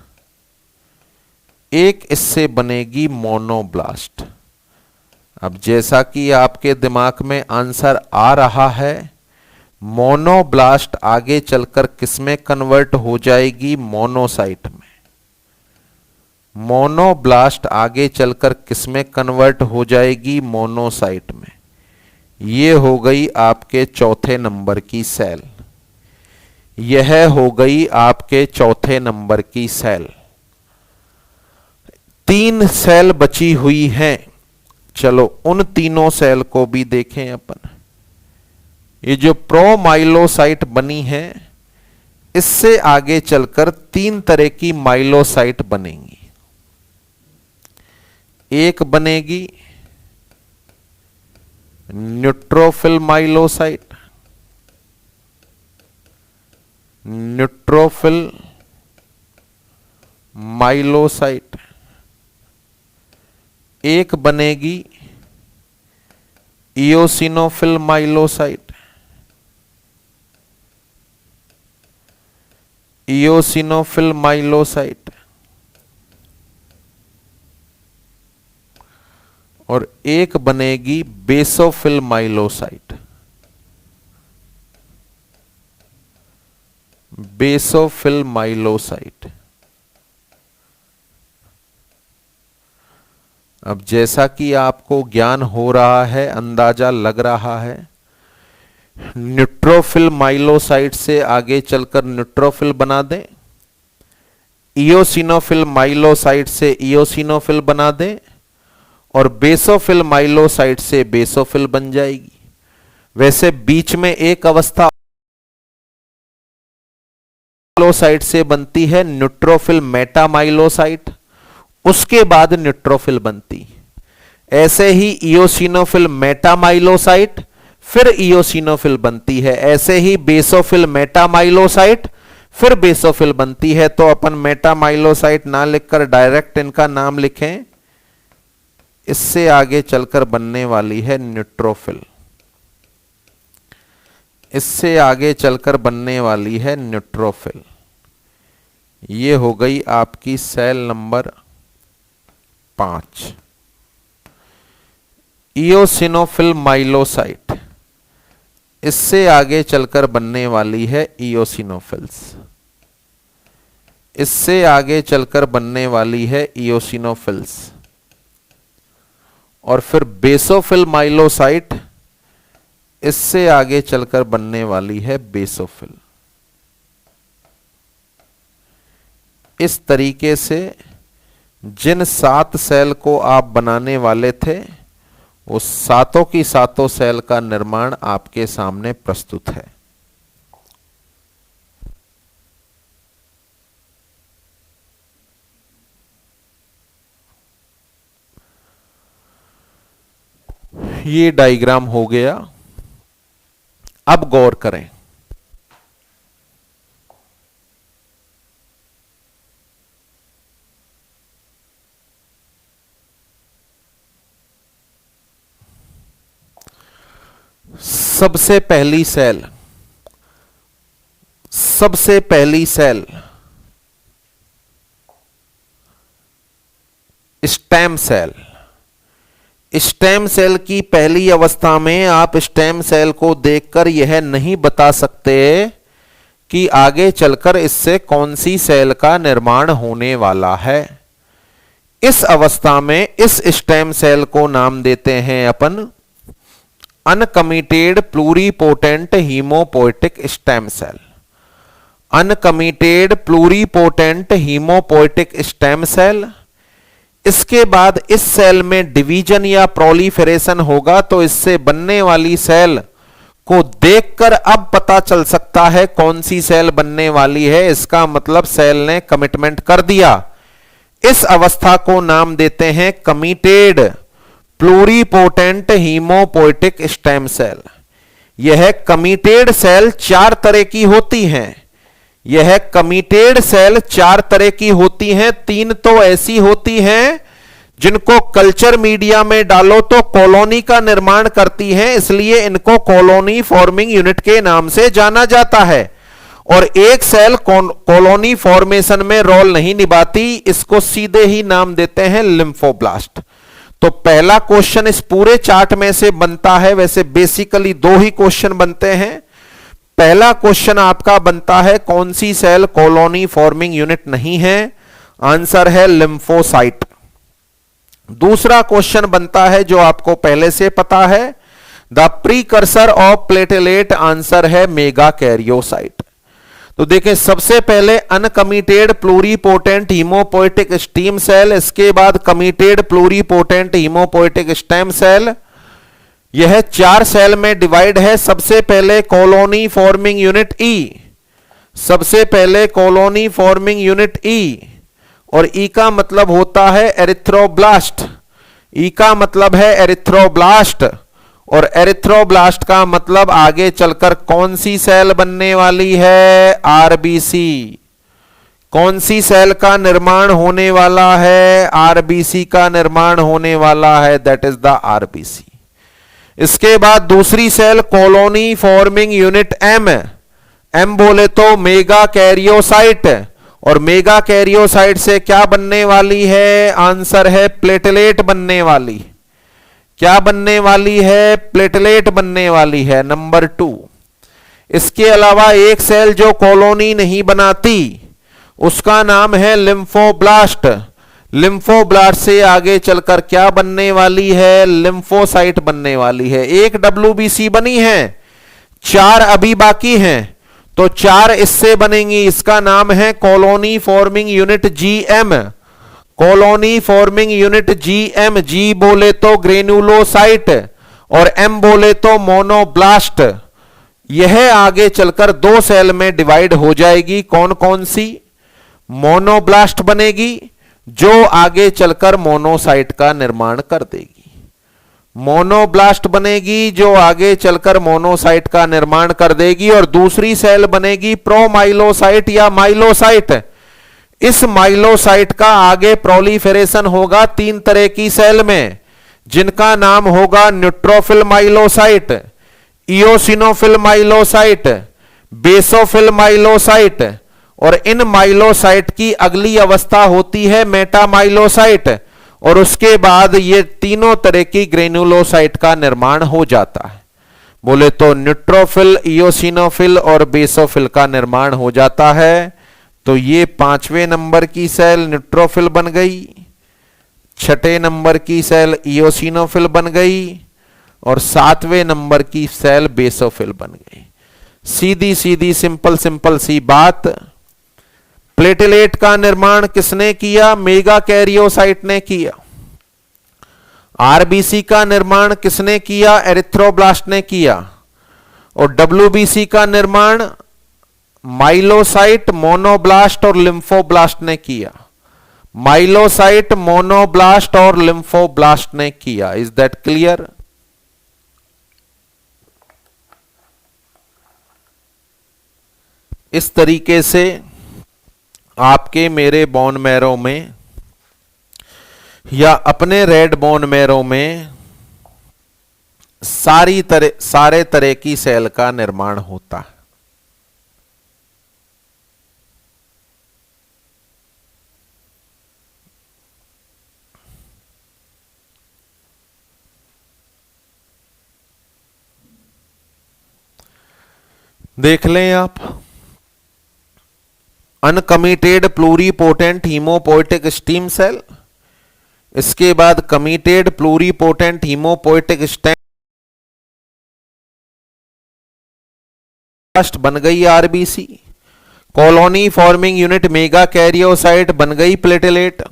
एक इससे बनेगी मोनोब्लास्ट। अब जैसा कि आपके दिमाग में आंसर आ रहा है, मोनोब्लास्ट आगे चलकर किसमें कन्वर्ट हो जाएगी? मोनोसाइट में। मोनोब्लास्ट आगे चलकर किसमें कन्वर्ट हो जाएगी? मोनोसाइट में। ये हो गई आपके चौथे नंबर की सेल, यह हो गई आपके चौथे नंबर की सेल। 3 सेल बची हुई हैं। चलो उन तीनों सेल को भी देखें अपन। ये जो प्रोमाइलोसाइट बनी है, इससे आगे चलकर 3 तरह की माइलोसाइट बनेंगी। एक बनेगी न्यूट्रोफिल माइलोसाइट, न्यूट्रोफिल माइलोसाइट। एक बनेगी इयोसिनोफिल माइलोसाइट, इयोसिनोफिल माइलोसाइट, और एक बनेगी बेसोफिल माइलोसाइट, बेसोफिल माइलोसाइट। अब जैसा कि आपको ज्ञान हो रहा है, अंदाजा लग रहा है, न्यूट्रोफिल माइलोसाइट से आगे चलकर न्यूट्रोफिल बना दें, इयोसिनोफिल माइलोसाइट से इयोसिनोफिल बना दें, और बेसोफिल माइलोसाइट से बेसोफिल बन जाएगी। वैसे बीच में एक अवस्था माइलोसाइट से बनती है, न्यूट्रोफिल मेटामाइलोसाइट, उसके बाद न्यूट्रोफिल बनती। ऐसे ही इयोसिनोफिल मेटामाइलोसाइट, फिर इयोसिनोफिल बनती है। ऐसे ही बेसोफिल मेटामाइलोसाइट, फिर बेसोफिल बनती है। तो अपन मेटामाइलोसाइट ना लिखकर डायरेक्ट इनका नाम लिखें। इससे आगे चलकर बनने वाली है न्यूट्रोफिल, इससे आगे चलकर बनने वाली है न्यूट्रोफिल। ये हो गई आपकी सेल नंबर 5। इयोसिनोफिल माइलोसाइट, इससे आगे चलकर बनने वाली है इयोसिनोफिल्स, इससे आगे चलकर बनने वाली है इयोसिनोफिल्स, और फिर बेसोफिल माइलोसाइट, इससे आगे चलकर बनने वाली है बेसोफिल। इस तरीके से जिन 7 सेल को आप बनाने वाले थे उस सातों की सातों सेल का निर्माण आपके सामने प्रस्तुत है। ये डायग्राम हो गया। अब गौर करें, सबसे पहली cell stem cell. Stem cell की पहली अवस्था में आप स्टेम सेल को देखकर यह नहीं बता सकते कि आगे चलकर इससे कौन सी सेल का निर्माण होने वाला है। इस अवस्था में इस स्टेम सेल को नाम देते हैं अपन uncommitted pluripotent haemopoietic stem cell. Uncommitted pluripotent haemopoietic stem cell. इसके बाद इस सेल में डिवीजन या प्रोलिफरेशन होगा तो इससे बनने वाली सेल को देखकर अब पता चल सकता है कौन सी सेल बनने वाली है। इसका मतलब सेल ने कमिटमेंट कर दिया। इस अवस्था को नाम देते हैं committed pluripotent haemopoietic stem cell. यह कमिटेड सेल 4 तरह की होती हैं। यह कमिटेड सेल 4 तरह की होती हैं। 3 तो ऐसी होती हैं जिनको कल्चर मीडिया में डालो तो कॉलोनी का निर्माण करती हैं, इसलिए इनको कॉलोनी फॉर्मिंग यूनिट के नाम से जाना जाता है। और एक सेल कॉलोनी फॉर्मेशन में रोल नहीं निभाती, इसको सीधे ही नाम देते हैं लिम्फोब्लास्ट। तो पहला क्वेश्चन इस पूरे चार्ट में से बनता है। वैसे बेसिकली 2 ही क्वेश्चन बनते हैं। पहला क्वेश्चन आपका बनता है कौन सी सेल कॉलोनी फॉर्मिंग यूनिट नहीं है, आंसर है लिम्फोसाइट। दूसरा क्वेश्चन बनता है जो आपको पहले से पता है, the precursor of platelet, answer है मेगा कैरियोसाइट। तो देखें, सबसे पहले uncommitted pluripotent haemopoietic stem cell, इसके बाद committed pluripotent haemopoietic stem cell. यह 4 सेल में डिवाइड है। सबसे पहले कॉलोनी फॉर्मिंग यूनिट ई, सबसे पहले कॉलोनी फॉर्मिंग यूनिट ई, और ई का मतलब होता है एरिथ्रोब्लास्ट। ई का मतलब है एरिथ्रोब्लास्ट, और एरिथ्रोब्लास्ट का मतलब आगे चलकर कौन सी सेल बनने वाली है, आरबीसी। कौन सी सेल का निर्माण होने वाला है, आरबीसी का निर्माण होने वाला है, दैट इज द आरबीसी। इसके बाद दूसरी cell colony forming unit M, M बोले तो मेगा कैरियोसाइट, और मेगा कैरियोसाइट से क्या बनने वाली है, आंसर है प्लेटलेट बनने वाली। क्या बनने वाली है, प्लेटलेट बनने वाली है, नंबर 2। इसके अलावा एक सेल जो कॉलोनी नहीं बनाती उसका नाम है लिम्फोब्लास्ट। लिम्फोब्लास्ट से आगे चलकर क्या बनने वाली है, लिम्फोसाइट बनने वाली है। एक डब्ल्यूबीसी बनी है, 4 अभी बाकी हैं, तो 4 इससे बनेंगी। इसका नाम है colony forming unit GM. Colony forming unit GM, G बोले तो ग्रेनुलोसाइट और एम बोले तो मोनोब्लास्ट। यह आगे चलकर 2 सेल में डिवाइड हो जाएगी। कौन कौन सी, मोनोब्लास्ट बनेगी जो आगे चलकर मोनोसाइट का निर्माण कर देगी। मोनोब्लास्ट बनेगी जो आगे चलकर मोनोसाइट का निर्माण कर देगी, और दूसरी सेल बनेगी प्रोमाइलोसाइट या माइलोसाइट। इस माइलोसाइट का आगे प्रोलिफरेशन होगा 3 तरह की सेल में, जिनका नाम होगा न्यूट्रोफिल माइलोसाइट, इयोसिनोफिल माइलोसाइट, बेसोफिल माइलोसाइट, और इन माइलोसाइट की अगली अवस्था होती है मेटामाइलोसाइट, और उसके बाद ये तीनों तरह की ग्रेनुलोसाइट का निर्माण हो जाता है। बोले तो न्यूट्रोफिल, इयोसिनोफिल और बेसोफिल का निर्माण हो जाता है। तो ये 5वें नंबर की सेल न्यूट्रोफिल बन गई, 6ठे नंबर की सेल इयोसिनोफिल बन गई, और 7वें नंबर की सेल बेसोफिल बन गई। सीधी सीधी सिंपल सिंपल सी बात। प्लेटलेट का निर्माण किसने किया? मेगा कैरियोसाइट ने किया। आरबीसी का निर्माण किसने किया? एरिथ्रोब्लास्ट ने किया। और डब्ल्यूबीसी का निर्माण माइलोसाइट, मोनोब्लास्ट और लिम्फोब्लास्ट ने किया। माइलोसाइट, मोनोब्लास्ट और लिम्फोब्लास्ट ने किया। Is that clear? इस तरीके से आपके मेरे बोन मैरो में या अपने रेड बोन मैरो में सारे तरह की सेल का निर्माण होता है। देख लें आप, uncommitted pluripotent haemopoietic stem cell, इसके बाद कमिटेड प्लूरीपोटेंट हीमोपोएटिक स्टेम बन गई RBC. Colony forming unit megakaryocyte बन गई प्लेटलेट।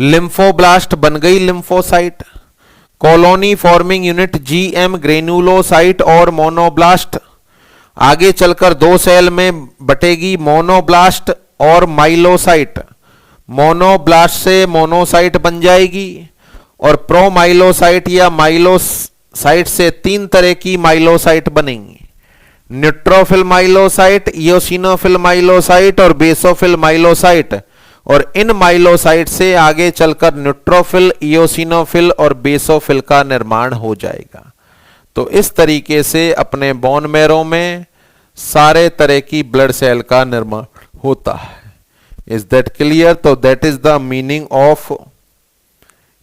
लिम्फोब्लास्ट बन गई lymphocyte. Colony forming unit GM granulocyte और मोनोब्लास्ट आगे चलकर दो सेल में बटेगी, मोनोब्लास्ट और माइलोसाइट। मोनोब्लास्ट से मोनोसाइट बन जाएगी और प्रोमाइलोसाइट या माइलोसाइट से तीन तरह की माइलोसाइट बनेंगी, न्यूट्रोफिल माइलोसाइट, इयोसिनोफिल माइलोसाइट और बेसोफिल माइलोसाइट। और इन माइलोसाइट से आगे चलकर न्यूट्रोफिल, इयोसिनोफिल और बेसोफिल का निर्माण हो जाएगा। तो इस तरीके से अपने बोन मैरो में सारे तरह की ब्लड सेल का निर्माण होता है। Is that clear? तो that is the meaning of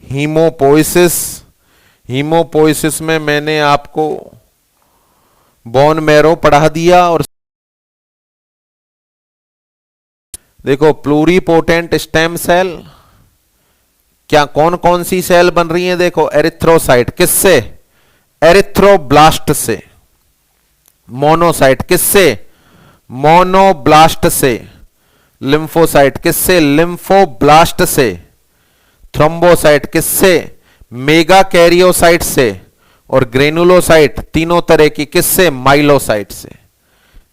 haemopoiesis. Haemopoiesis में मैंने आपको बोन मैरो पढ़ा दिया। और देखो, प्लूरीपोटेंट स्टेम सेल, क्या कौन कौन सी सेल बन रही है? देखो, एरिथ्रोसाइट किससे? एरिथ्रोब्लास्ट से। मोनोसाइट किससे? मोनोब्लास्ट से। लिम्फोसाइट किससे? लिम्फोब्लास्ट से। थ्रोम्बोसाइट किससे? मेगा कैरियोसाइट से। और ग्रेनुलोसाइट तीनों तरह की किससे? माइलोसाइट से।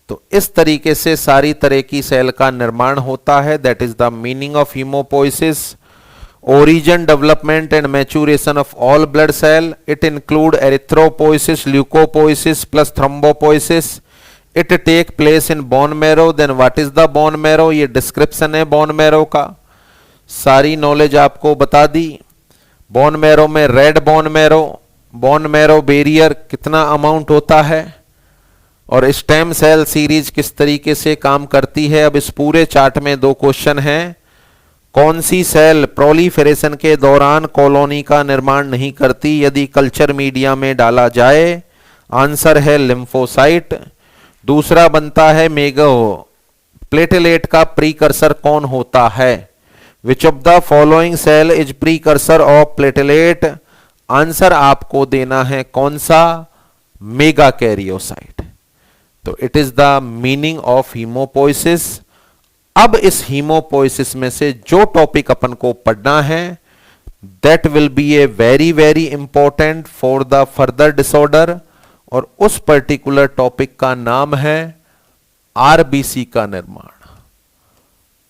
तो इस तरीके से सारी तरह की सेल का निर्माण होता है। That is the meaning of haemopoiesis. Origin, development and maturation of all blood cell. It include erythropoiesis, leukopoiesis plus thrombopoiesis. It take place in bone marrow. Then what is the bone marrow? ये description है bone marrow का, सारी knowledge आपको बता दी। Bone marrow में red bone marrow, bone marrow barrier कितना amount होता है और स्टेम सेल सीरीज किस तरीके से काम करती है। अब इस पूरे चार्ट में दो क्वेश्चन हैं। कौन सी सेल प्रोलिफेरेशन के दौरान कॉलोनी का निर्माण नहीं करती यदि कल्चर मीडिया में डाला जाए? आंसर है लिम्फोसाइट। दूसरा बनता है मेगा प्लेटलेट का प्रीकर्सर कौन होता है? Which of the following cell is precursor of platelet? Answer आपको देना है कौन सा? Megakaryocyte. तो it is the meaning of haemopoiesis. अब इस हीमोपोइसिस में से जो टॉपिक अपन को पढ़ना है that will be a very very important for the further disorder, और उस पर्टिकुलर टॉपिक का नाम है आरबीसी का निर्माण।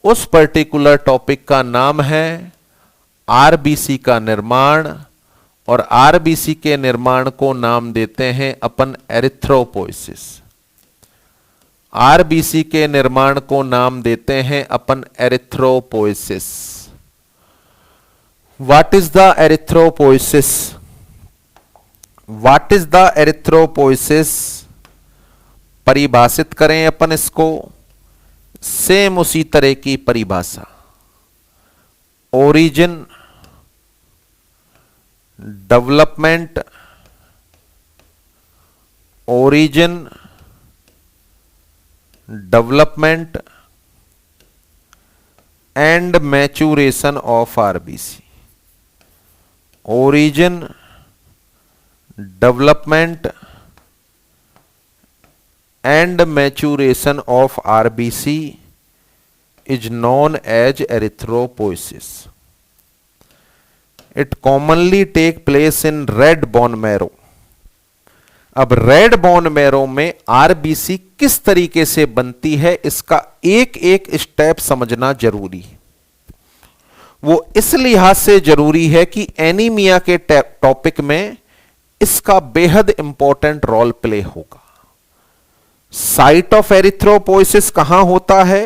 उस पर्टिकुलर टॉपिक का नाम है आरबीसी का निर्माण, और आरबीसी के निर्माण को नाम देते हैं अपन एरिथ्रोपोइसिस। आरबीसी के निर्माण को नाम देते हैं अपन erythropoiesis. What is the erythropoiesis? What is the erythropoiesis? परिभाषित करें अपन इसको, सेम उसी तरह की परिभाषा। Origin, development, origin, development and maturation of RBC. Origin, development and maturation of RBC is known as erythropoiesis. It commonly take place in red bone marrow. अब red bone marrow में आरबीसी किस तरीके से बनती है, इसका एक एक स्टेप समझना जरूरी है। वो इस लिहाज से जरूरी है कि एनीमिया के टॉपिक में इसका बेहद इंपॉर्टेंट रोल प्ले होगा। साइट ऑफ एरिथ्रोपोइसिस कहां होता है,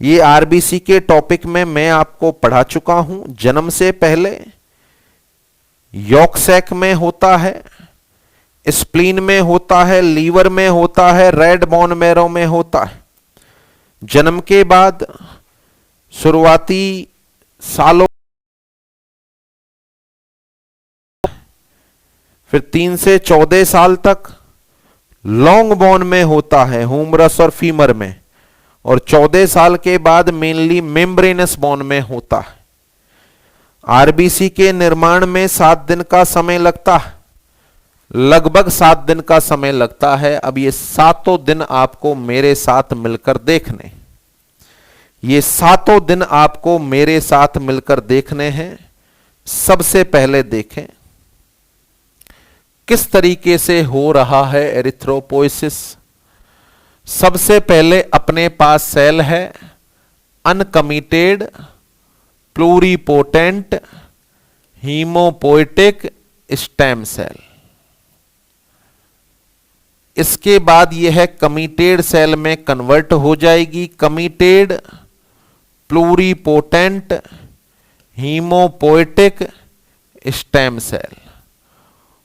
ये आरबीसी के टॉपिक में मैं आपको पढ़ा चुका हूं। जन्म से पहले यॉर्क सैक में होता है, स्प्लीन में होता है, लीवर में होता है, रेड बोन मैरो में होता है। जन्म के बाद शुरुआती सालों, फिर 3 से 14 साल तक लॉन्ग बोन में होता है, ह्यूमरस और फीमर में, और 14 साल के बाद मेनली मेम्ब्रेनस बोन में होता है। आरबीसी के निर्माण में 7 दिन का समय लगता है, लगभग 7 दिन का समय लगता है। अब ये 7 दिन आपको मेरे साथ मिलकर देखने, ये 7 दिन आपको मेरे साथ मिलकर देखने हैं। सबसे पहले देखें किस तरीके से हो रहा है एरिथ्रोपोइसिस। सबसे पहले अपने पास सेल है uncommitted pluripotent haemopoietic stem cell. इसके बाद यह कमिटेड सेल में कन्वर्ट हो जाएगी, committed pluripotent haemopoietic stem cell,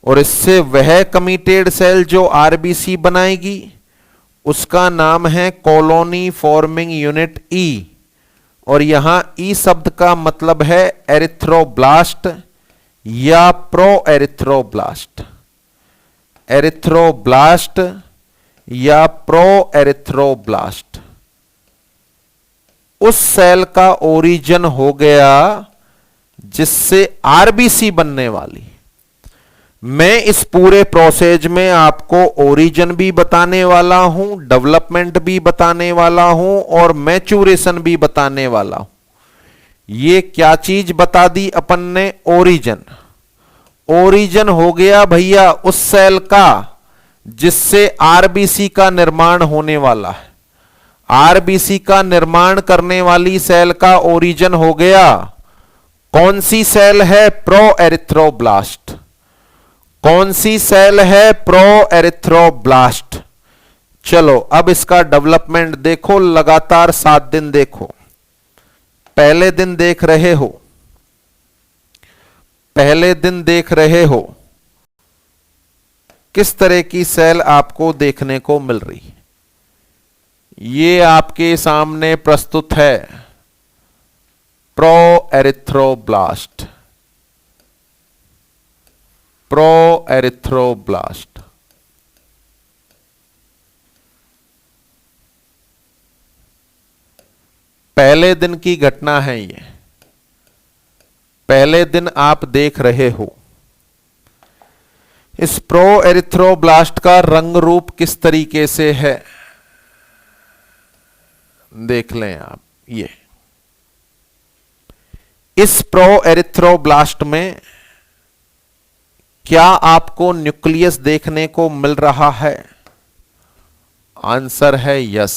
और इससे वह कमिटेड सेल जो आरबीसी बनाएगी उसका नाम है कॉलोनी फॉर्मिंग यूनिट ई, और यहां ई शब्द का मतलब है एरिथ्रोब्लास्ट या प्रो एरिथ्रोब्लास्ट, एरिथ्रोब्लास्ट या प्रो एरिथ्रोब्लास्ट। उस सेल का ओरिजिन हो गया जिससे आरबीसी बनने वाली। मैं इस पूरे प्रोसेस में आपको ओरिजिन भी बताने वाला हूं, डेवलपमेंट भी बताने वाला हूं, और मैच्योरेशन भी बताने वाला हूं। ये क्या चीज बता दी अपन ने, ओरिजिन। ओरिजिन हो गया भैया उस सेल का जिससे आरबीसी का निर्माण होने वाला है। आरबीसी का निर्माण करने वाली सेल का ओरिजिन हो गया। कौन सी सेल है, प्रो एरिथ्रोब्लास्ट। कौन सी सेल है, प्रो एरिथ्रोब्लास्ट। चलो अब इसका डेवलपमेंट देखो, लगातार 7 दिन देखो। पहले दिन देख रहे हो, पहले दिन देख रहे हो किस तरह की सेल आपको देखने को मिल रही है। ये आपके सामने प्रस्तुत है प्रो एरिथ्रोब्लास्ट, प्रो एरिथ्रोब्लास्ट। पहले दिन की घटना है ये, पहले दिन आप देख रहे हो। इस प्रो एरिथ्रोब्लास्ट का रंग रूप किस तरीके से है देख लें आप। ये इस प्रो एरिथ्रोब्लास्ट में क्या आपको न्यूक्लियस देखने को मिल रहा है? आंसर है यस।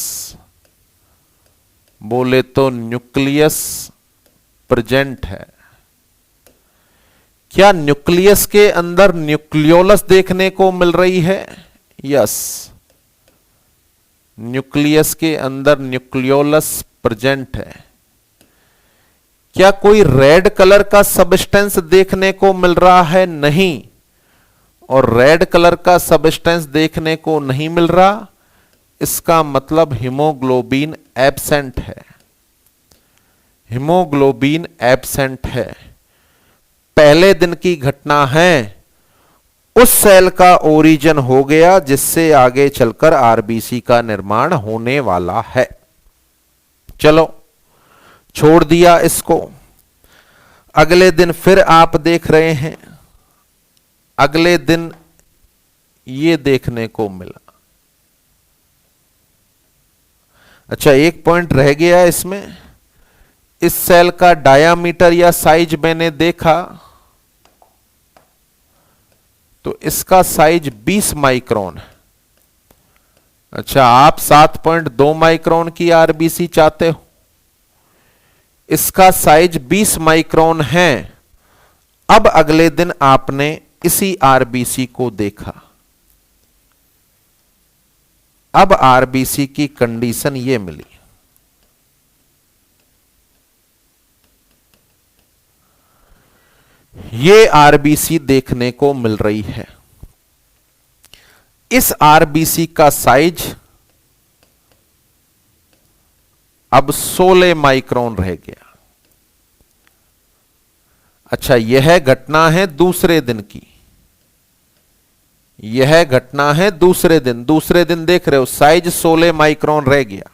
बोले तो न्यूक्लियस प्रेजेंट है। क्या न्यूक्लियस के अंदर न्यूक्लियोलस देखने को मिल रही है? यस, न्यूक्लियस के अंदर न्यूक्लियोलस प्रेजेंट है। क्या कोई रेड कलर का सबस्टेंस देखने को मिल रहा है? नहीं। और रेड कलर का सबस्टेंस देखने को नहीं मिल रहा, इसका मतलब हीमोग्लोबिन एब्सेंट है। हीमोग्लोबिन एब्सेंट है। पहले दिन की घटना है, उस सेल का ओरिजिन हो गया जिससे आगे चलकर आरबीसी का निर्माण होने वाला है। चलो छोड़ दिया इसको। अगले दिन फिर आप देख रहे हैं, अगले दिन ये देखने को मिला। अच्छा, एक पॉइंट रह गया इसमें। इस सेल का डायामीटर या साइज मैंने देखा तो इसका साइज 20 माइक्रोन है। अच्छा, आप 7.2 माइक्रोन की आरबीसी चाहते हो, इसका साइज 20 माइक्रोन है। अब अगले दिन आपने इसी आरबीसी को देखा। अब आरबीसी की कंडीशन ये मिली, ये आरबीसी देखने को मिल रही है। इस आरबीसी का साइज अब 16 माइक्रोन रह गया। अच्छा, यह घटना है दूसरे दिन की, यह घटना है दूसरे दिन देख रहे हो, साइज 16 माइक्रोन रह गया।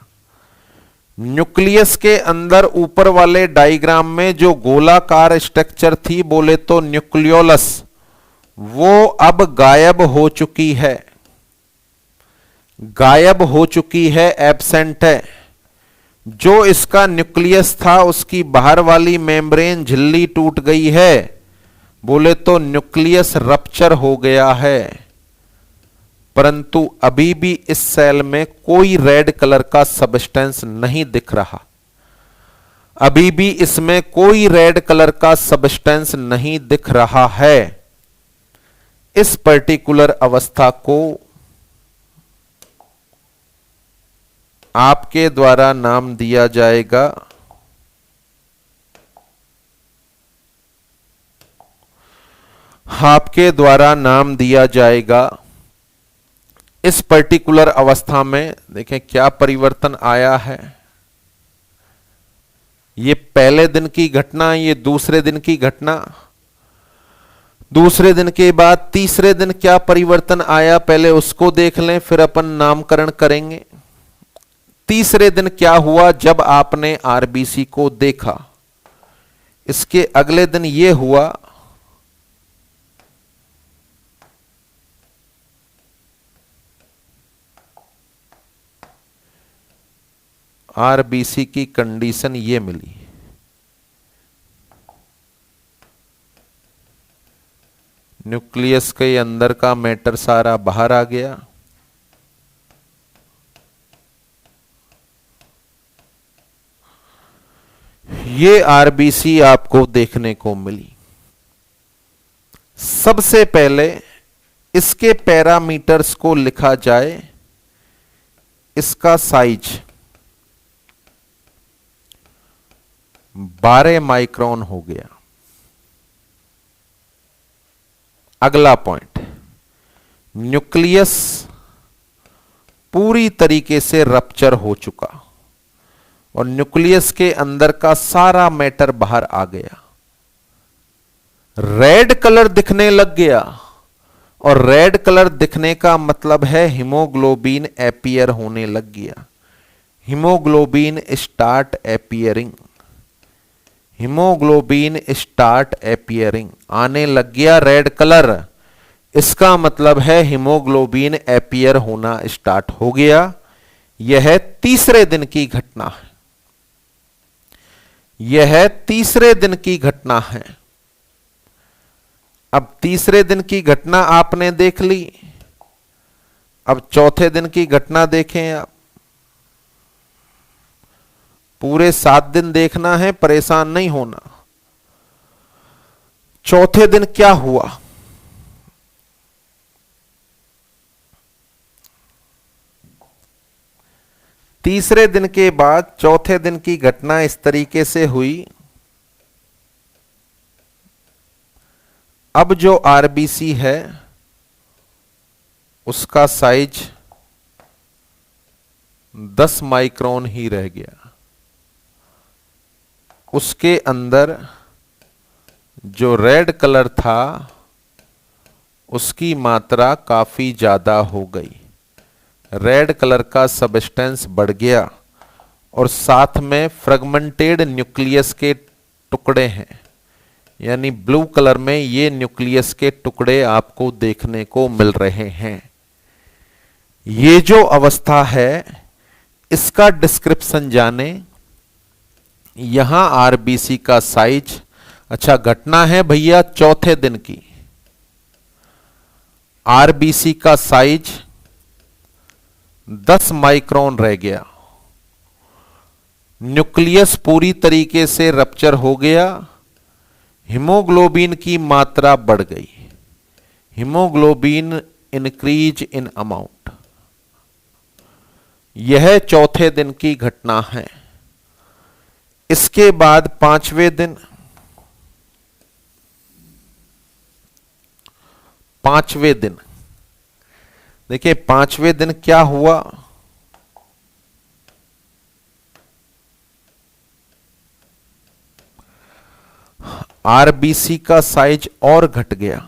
न्यूक्लियस के अंदर ऊपर वाले डायग्राम में जो गोलाकार स्ट्रक्चर थी, बोले तो न्यूक्लियोलस, वो अब गायब हो चुकी है, गायब हो चुकी है, एब्सेंट है। जो इसका न्यूक्लियस था उसकी बाहर वाली मेम्ब्रेन झिल्ली टूट गई है, बोले तो न्यूक्लियस रप्चर हो गया है। परंतु अभी भी इस सेल में कोई रेड कलर का सब्सटेंस नहीं दिख रहा, अभी भी इसमें कोई रेड कलर का सब्सटेंस नहीं दिख रहा है। इस पर्टिकुलर अवस्था को आपके द्वारा नाम दिया जाएगा इस पर्टिकुलर अवस्था में देखें क्या परिवर्तन आया है। ये पहले दिन की घटना, ये दूसरे दिन की घटना, दूसरे दिन के बाद तीसरे दिन क्या परिवर्तन आया, पहले उसको देख लें, फिर अपन नामकरण करेंगे। तीसरे दिन क्या हुआ जब आपने आरबीसी को देखा, इसके अगले दिन यह हुआ आरबीसी की कंडीशन ये मिली, न्यूक्लियस के अंदर का मैटर सारा बाहर आ गया, ये आरबीसी आपको देखने को मिली। सबसे पहले इसके पैरामीटर्स को लिखा जाए। इसका साइज 12 माइक्रोन हो गया। अगला पॉइंट, न्यूक्लियस पूरी तरीके से रप्चर हो चुका और न्यूक्लियस के अंदर का सारा मैटर बाहर आ गया, रेड कलर दिखने लग गया। और रेड कलर दिखने का मतलब है हीमोग्लोबिन एपियर होने लग गया, हीमोग्लोबिन स्टार्ट एपियरिंग, हीमोग्लोबिन स्टार्ट एपियरिंग, आने लग गया रेड कलर। इसका मतलब है हीमोग्लोबिन एपियर होना स्टार्ट हो गया। यह तीसरे दिन की घटना है, यह तीसरे दिन की घटना है। अब तीसरे दिन की घटना आपने देख ली, अब चौथे दिन की घटना देखें आप। पूरे 7 दिन देखना है, परेशान नहीं होना। चौथे दिन क्या हुआ, तीसरे दिन के बाद चौथे दिन की घटना इस तरीके से हुई। अब जो आरबीसी है उसका साइज 10 माइक्रोन ही रह गया। उसके अंदर जो रेड कलर था उसकी मात्रा काफी ज्यादा हो गई, रेड कलर का सब्सटेंस बढ़ गया और साथ में फ्रेगमेंटेड न्यूक्लियस के टुकड़े हैं, यानी ब्लू कलर में ये न्यूक्लियस के टुकड़े आपको देखने को मिल रहे हैं। ये जो अवस्था है इसका डिस्क्रिप्शन जाने। यहां आरबीसी का साइज, अच्छा घटना है भैया चौथे दिन की। आरबीसी का साइज 10 माइक्रोन रह गया। न्यूक्लियस पूरी तरीके से रप्चर हो गया। हीमोग्लोबिन की मात्रा बढ़ गई। Haemoglobin increase in amount. यह चौथे दिन की घटना है। इसके बाद पांचवें दिन, देखिए पांचवें दिन क्या हुआ। आरबीसी का साइज और घट गया।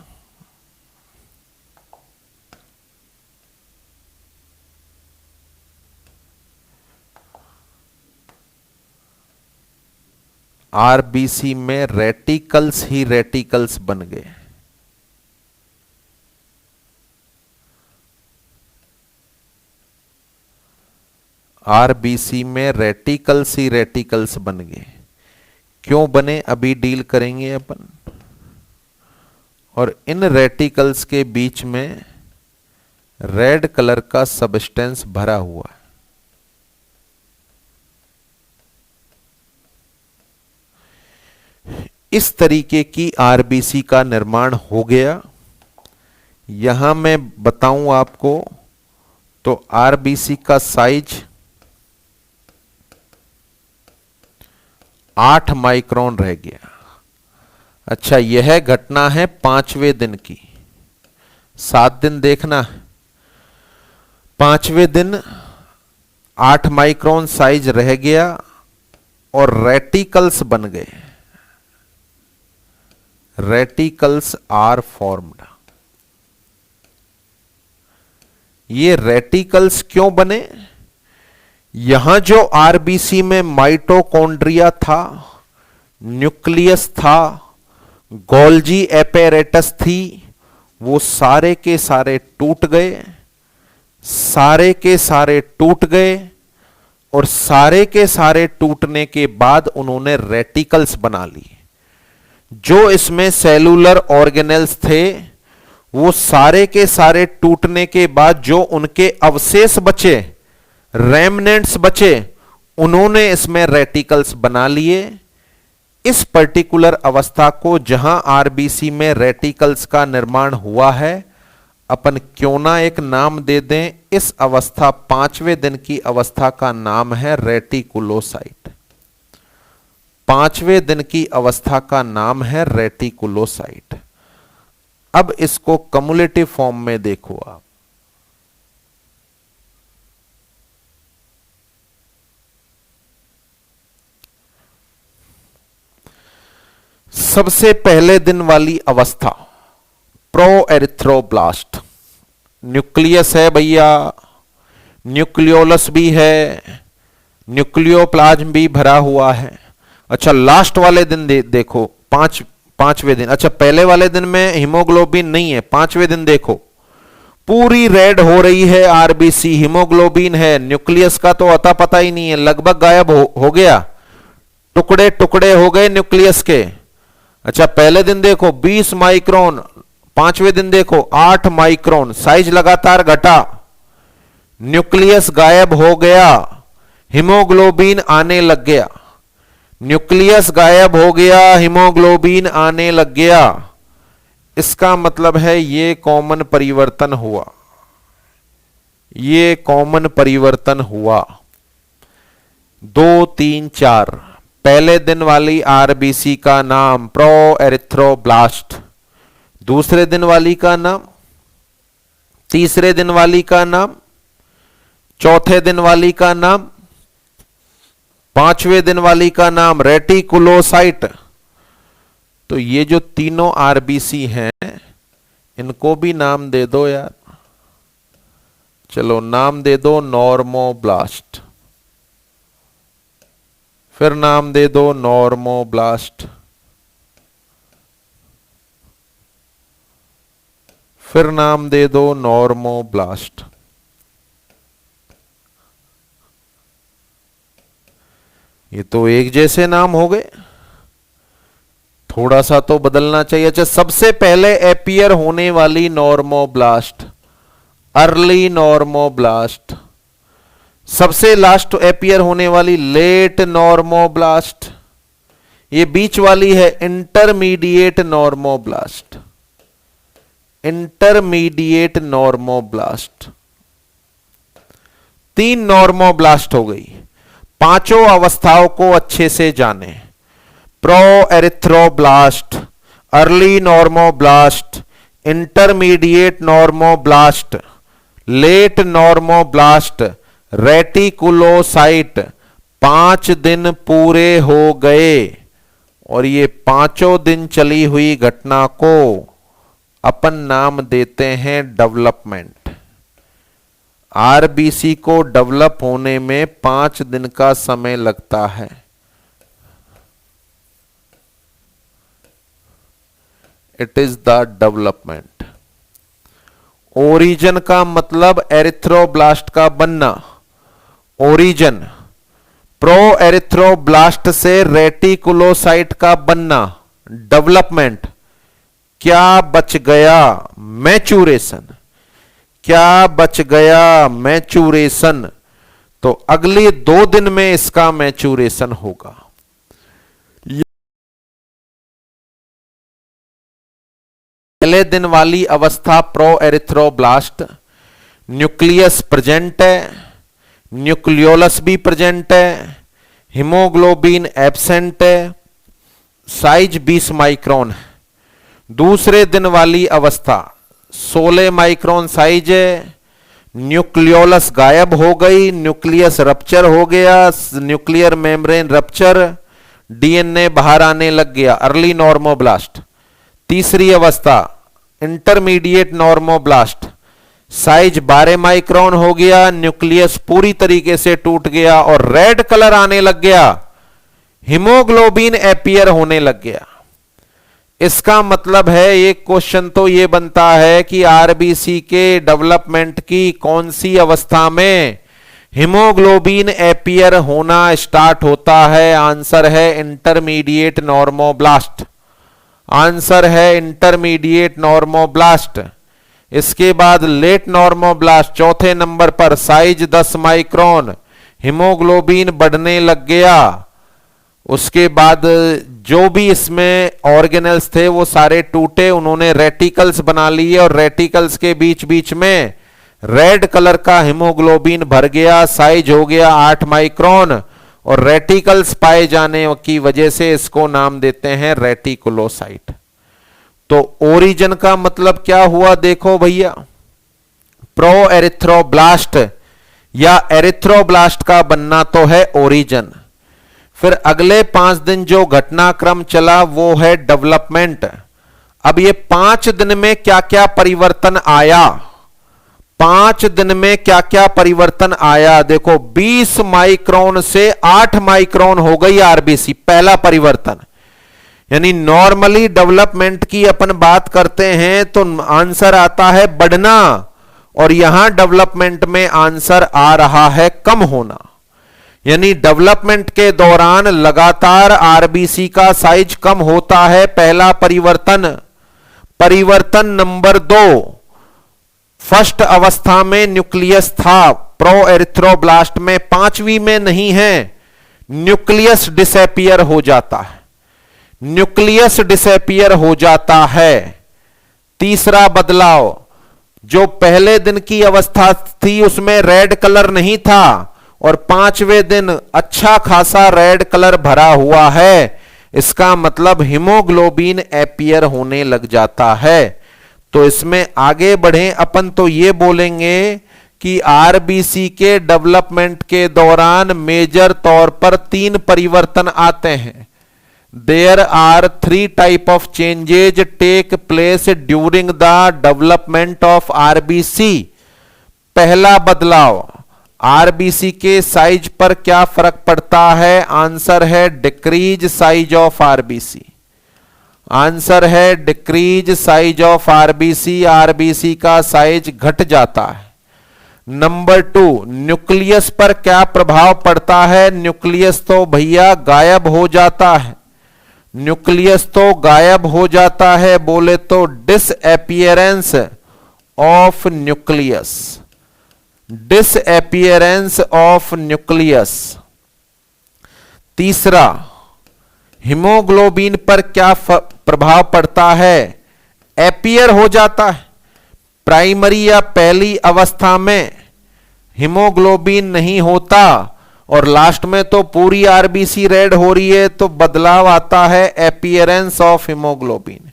आरबीसी में रेटिकल्स ही रेटिकल्स बन गए। आरबीसी में रेटिकल्स ही रेटिकल्स बन गए। क्यों बने अभी डील करेंगे अपन। और इन रेटिकल्स के बीच में रेड कलर का सब्सटेंस भरा हुआ है। इस तरीके की आरबीसी का निर्माण हो गया। यहां मैं बताऊं आपको तो आरबीसी का साइज 8 माइक्रोन रह गया। अच्छा यह घटना है पांचवें दिन की। 7 दिन देखना है। पांचवें दिन 8 माइक्रोन साइज रह गया और रेटिकल्स बन गए। Reticles are formed. ये रेटिकल्स क्यों बने। यहां जो आरबीसी में माइटोकॉन्ड्रिया था, न्यूक्लियस था, गोल्जी एपेरेटस थी, वो सारे के सारे टूट गए। सारे के सारे टूट गए और सारे के सारे टूटने के बाद उन्होंने रेटिकल्स बना लिए। जो इसमें सेलुलर ऑर्गेनेल्स थे वो सारे के सारे टूटने के बाद जो उनके अवशेष बचे, रेमनेंट्स बचे, उन्होंने इसमें रेटिकल्स बना लिए। इस पर्टिकुलर अवस्था को जहां आरबीसी में रेटिकल्स का निर्माण हुआ है, अपन क्यों ना एक नाम दे दें। इस अवस्था पांचवें दिन की अवस्था का नाम है रेटिकुलोसाइट। पांचवें दिन की अवस्था का नाम है रेटिकुलोसाइट। अब इसको कम्युलेटिव फॉर्म में देखो आप। सबसे पहले दिन वाली अवस्था प्रोएरिथ्रोब्लास्ट। न्यूक्लियस है भैया, न्यूक्लियोलस भी है, न्यूक्लियोप्लाज्म भी भरा हुआ है। अच्छा लास्ट वाले दिन देखो, पांचवें दिन। अच्छा पहले वाले दिन में हीमोग्लोबिन नहीं है। पांचवें दिन देखो पूरी रेड हो रही है आरबीसी, हीमोग्लोबिन है, न्यूक्लियस का तो अता पता ही नहीं है, लगभग गायब हो गया, टुकड़े टुकड़े हो गए न्यूक्लियस के। अच्छा पहले दिन देखो 20 माइक्रोन, पांचवें दिन देखो 8 माइक्रोन, साइज लगातार घटा, न्यूक्लियस गायब हो गया, हीमोग्लोबिन आने लग गया। न्यूक्लियस गायब हो गया, हीमोग्लोबिन आने लग गया। इसका मतलब है ये कॉमन परिवर्तन हुआ। ये कॉमन परिवर्तन हुआ। 2, 3, 4। पहले दिन वाली आरबीसी का नाम प्रोएरिथ्रोब्लास्ट, दूसरे दिन वाली का नाम, तीसरे दिन वाली का नाम, चौथे दिन वाली का नाम, पांचवें दिन वाली का नाम रेटिकुलोसाइट। तो ये जो तीनों आरबीसी हैं इनको भी नाम दे दो यार। चलो नाम दे दो नॉर्मोब्लास्ट, फिर नाम दे दो नॉर्मोब्लास्ट, फिर नाम दे दो नॉर्मोब्लास्ट। ये तो एक जैसे नाम हो गए, थोड़ा सा तो बदलना चाहिए। अच्छा, सबसे पहले एपियर होने वाली नॉर्मोब्लास्ट अर्ली नॉर्मोब्लास्ट, सबसे लास्ट एपियर होने वाली लेट नॉर्मोब्लास्ट, ये बीच वाली है intermediate normoblast. Intermediate normoblast, 3 normoblast हो गई। पांचों अवस्थाओं को अच्छे से जाने। Proerythroblast, early normoblast, intermediate normoblast, late normoblast, reticulocyte. 5 दिन पूरे हो गए और ये पांचों दिन चली हुई घटना को अपन नाम देते हैं डेवलपमेंट। आरबीसी को डेवलप होने में 5 दिन का समय लगता है। It is the development. Origin का मतलब एरिथ्रोब्लास्ट का बनना। ओरिजिन प्रो एरिथ्रोब्लास्ट से रेटिकुलोसाइट का बनना। डेवलपमेंट क्या बच गया? मैचुरेशन। क्या बच गया? मैचुरेशन। तो अगले 2 दिन में इसका मैचुरेशन होगा। पहले दिन वाली अवस्था प्रो एरिथ्रोब्लास्ट, न्यूक्लियस प्रेजेंट है, न्यूक्लियोलस भी प्रेजेंट है, हीमोग्लोबिन एब्सेंट है, साइज 20 माइक्रोन है। दूसरे दिन वाली अवस्था 16 माइक्रोन साइज है, न्यूक्लियोलस गायब हो गई, न्यूक्लियस रप्चर हो गया, न्यूक्लियर मेम्ब्रेन रप्चर, डीएनए बाहर आने लग गया। Early normoblast. तीसरी अवस्था इंटरमीडिएट नॉर्मोब्लास्ट, साइज 12 माइक्रोन हो गया, न्यूक्लियस पूरी तरीके से टूट गया और रेड कलर आने लग गया, हीमोग्लोबिन एपियर होने लग गया। इसका मतलब है एक क्वेश्चन तो यह बनता है कि आरबीसी के डेवलपमेंट की कौन सी अवस्था में हीमोग्लोबिन एपियर होना स्टार्ट होता है? आंसर है इंटरमीडिएट नॉर्मोब्लास्ट। आंसर है इंटरमीडिएट नॉर्मोब्लास्ट। इसके बाद लेट नॉर्मोब्लास्ट, चौथे नंबर पर, साइज 10 माइक्रोन, हीमोग्लोबिन बढ़ने लग गया। उसके बाद जो भी इसमें ऑर्गेनेल्स थे वो सारे टूटे, उन्होंने रेटिकल्स बना लिए और रेटिकल्स के बीच बीच में रेड कलर का हीमोग्लोबिन भर गया, साइज हो गया 8 माइक्रोन और रेटिकल्स पाए जाने की वजह से इसको नाम देते हैं रेटिकुलोसाइट। तो ओरिजिन का मतलब क्या हुआ? देखो भैया, प्रो एरिथ्रोब्लास्ट या एरिथ्रोब्लास्ट का बनना तो है ओरिजिन। फिर अगले 5 दिन जो घटनाक्रम चला वो है डेवलपमेंट। अब ये 5 दिन में क्या क्या परिवर्तन आया? 5 दिन में क्या क्या परिवर्तन आया? देखो, 20 माइक्रोन से 8 माइक्रोन हो गई आरबीसी, पहला परिवर्तन। यानी नॉर्मली डेवलपमेंट की अपन बात करते हैं तो आंसर आता है बढ़ना, और यहां डेवलपमेंट में आंसर आ रहा है कम होना। यानी डेवलपमेंट के दौरान लगातार आरबीसी का साइज कम होता है, पहला परिवर्तन। परिवर्तन नंबर 2, फर्स्ट अवस्था में न्यूक्लियस था प्रो एरिथ्रोब्लास्ट में, 5वीं में नहीं है, न्यूक्लियस डिसएपियर हो जाता है। न्यूक्लियस डिसएपियर हो जाता है। तीसरा बदलाव, जो पहले दिन की अवस्था थी उसमें रेड कलर नहीं था और 5वें दिन अच्छा खासा रेड कलर भरा हुआ है, इसका मतलब हीमोग्लोबिन एपियर होने लग जाता है। तो इसमें आगे बढ़े अपन तो ये बोलेंगे कि आरबीसी के डेवलपमेंट के दौरान मेजर तौर पर 3 परिवर्तन आते हैं। There are 3 type of changes take place during the development of RBC. पहला बदलाव, आरबीसी के साइज पर क्या फर्क पड़ता है? आंसर है decrease size of RBC. Answer है decrease size of RBC. RBC का साइज घट जाता है। नंबर 2, न्यूक्लियस पर क्या प्रभाव पड़ता है? न्यूक्लियस तो भैया गायब हो जाता है। न्यूक्लियस तो गायब हो जाता है, बोले तो disappearance of nucleus, disappearance of nucleus. तीसरा, हीमोग्लोबिन पर क्या प्रभाव पड़ता है? एपियर हो जाता है। प्राइमरी या पहली अवस्था में हीमोग्लोबिन नहीं होता और लास्ट में तो पूरी आरबीसी रेड हो रही है, तो बदलाव आता है appearance of haemoglobin.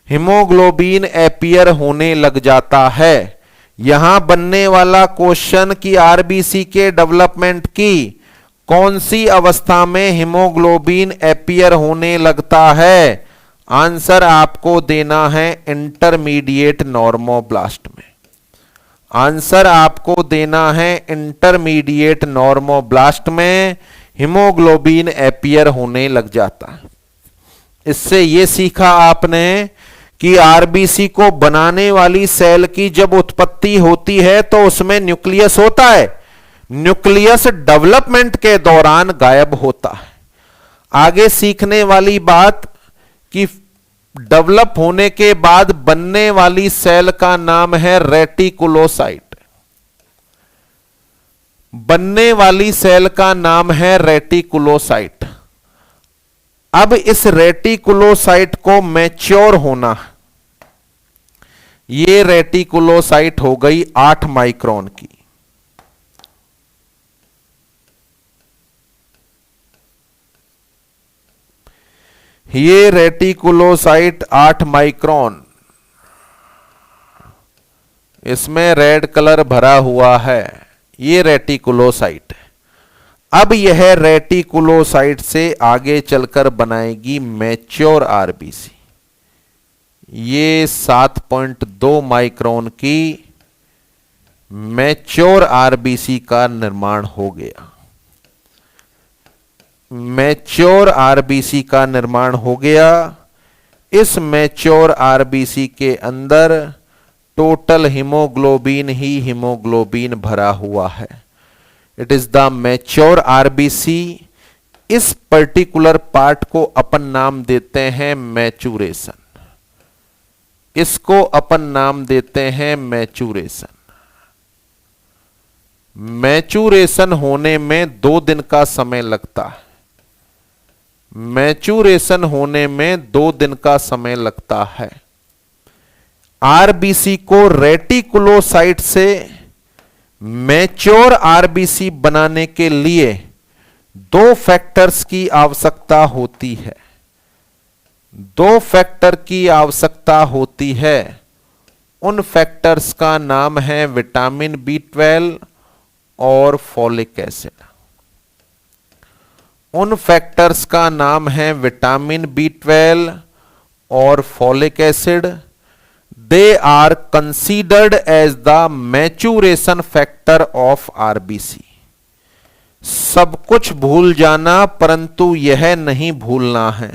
Haemoglobin appear होने लग जाता है। यहां बनने वाला क्वेश्चन कि आरबीसी के डेवलपमेंट की कौन सी अवस्था में हीमोग्लोबिन एपियर होने लगता है? आंसर आपको देना है इंटरमीडिएट नॉर्मोब्लास्ट में। आंसर आपको देना है इंटरमीडिएट नॉर्मोब्लास्ट में हीमोग्लोबिन एपियर होने लग जाता है। इससे यह सीखा आपने कि आरबीसी को बनाने वाली सेल की जब उत्पत्ति होती है तो उसमें न्यूक्लियस होता है, न्यूक्लियस डेवलपमेंट के दौरान गायब होता है। आगे सीखने वाली बात कि डेवलप होने के बाद बनने वाली सेल का नाम है रेटिकुलोसाइट। बनने वाली सेल का नाम है रेटिकुलोसाइट। अब इस रेटिकुलोसाइट को मैच्योर होना है। ये रेटिकुलोसाइट हो गई 8 माइक्रोन की। ये रेटिकुलोसाइट 8 माइक्रोन, इसमें रेड कलर भरा हुआ है, ये रेटिकुलोसाइट है। अब यह रेटिकुलोसाइट से आगे चलकर बनाएगी मैच्योर आरबीसी। ये 7.2 माइक्रोन की मैच्योर आरबीसी का निर्माण हो गया। मैच्योर आरबीसी का निर्माण हो गया। इस मैच्योर आरबीसी के अंदर टोटल हीमोग्लोबिन ही हीमोग्लोबिन भरा हुआ है। It is the mature RBC. इस पर्टिकुलर पार्ट को अपन नाम देते हैं मैचुरेशन। इसको अपन नाम देते हैं मैचुरेशन। मैचुरेशन होने में 2 दिन का समय लगता है। मैचुरेशन होने में 2 दिन का समय लगता है। आरबीसी को रेटिकुलोसाइट से मैच्योर आरबीसी बनाने के लिए 2 फैक्टर्स की आवश्यकता होती है। 2 फैक्टर की आवश्यकता होती है। उन फैक्टर्स का नाम है विटामिन B12 और फॉलिक एसिड। उन फैक्टर्स का नाम है विटामिन B12 और folic acid. They are considered as the maturation factor of RBC. सब कुछ भूल जाना, परंतु यह नहीं भूलना है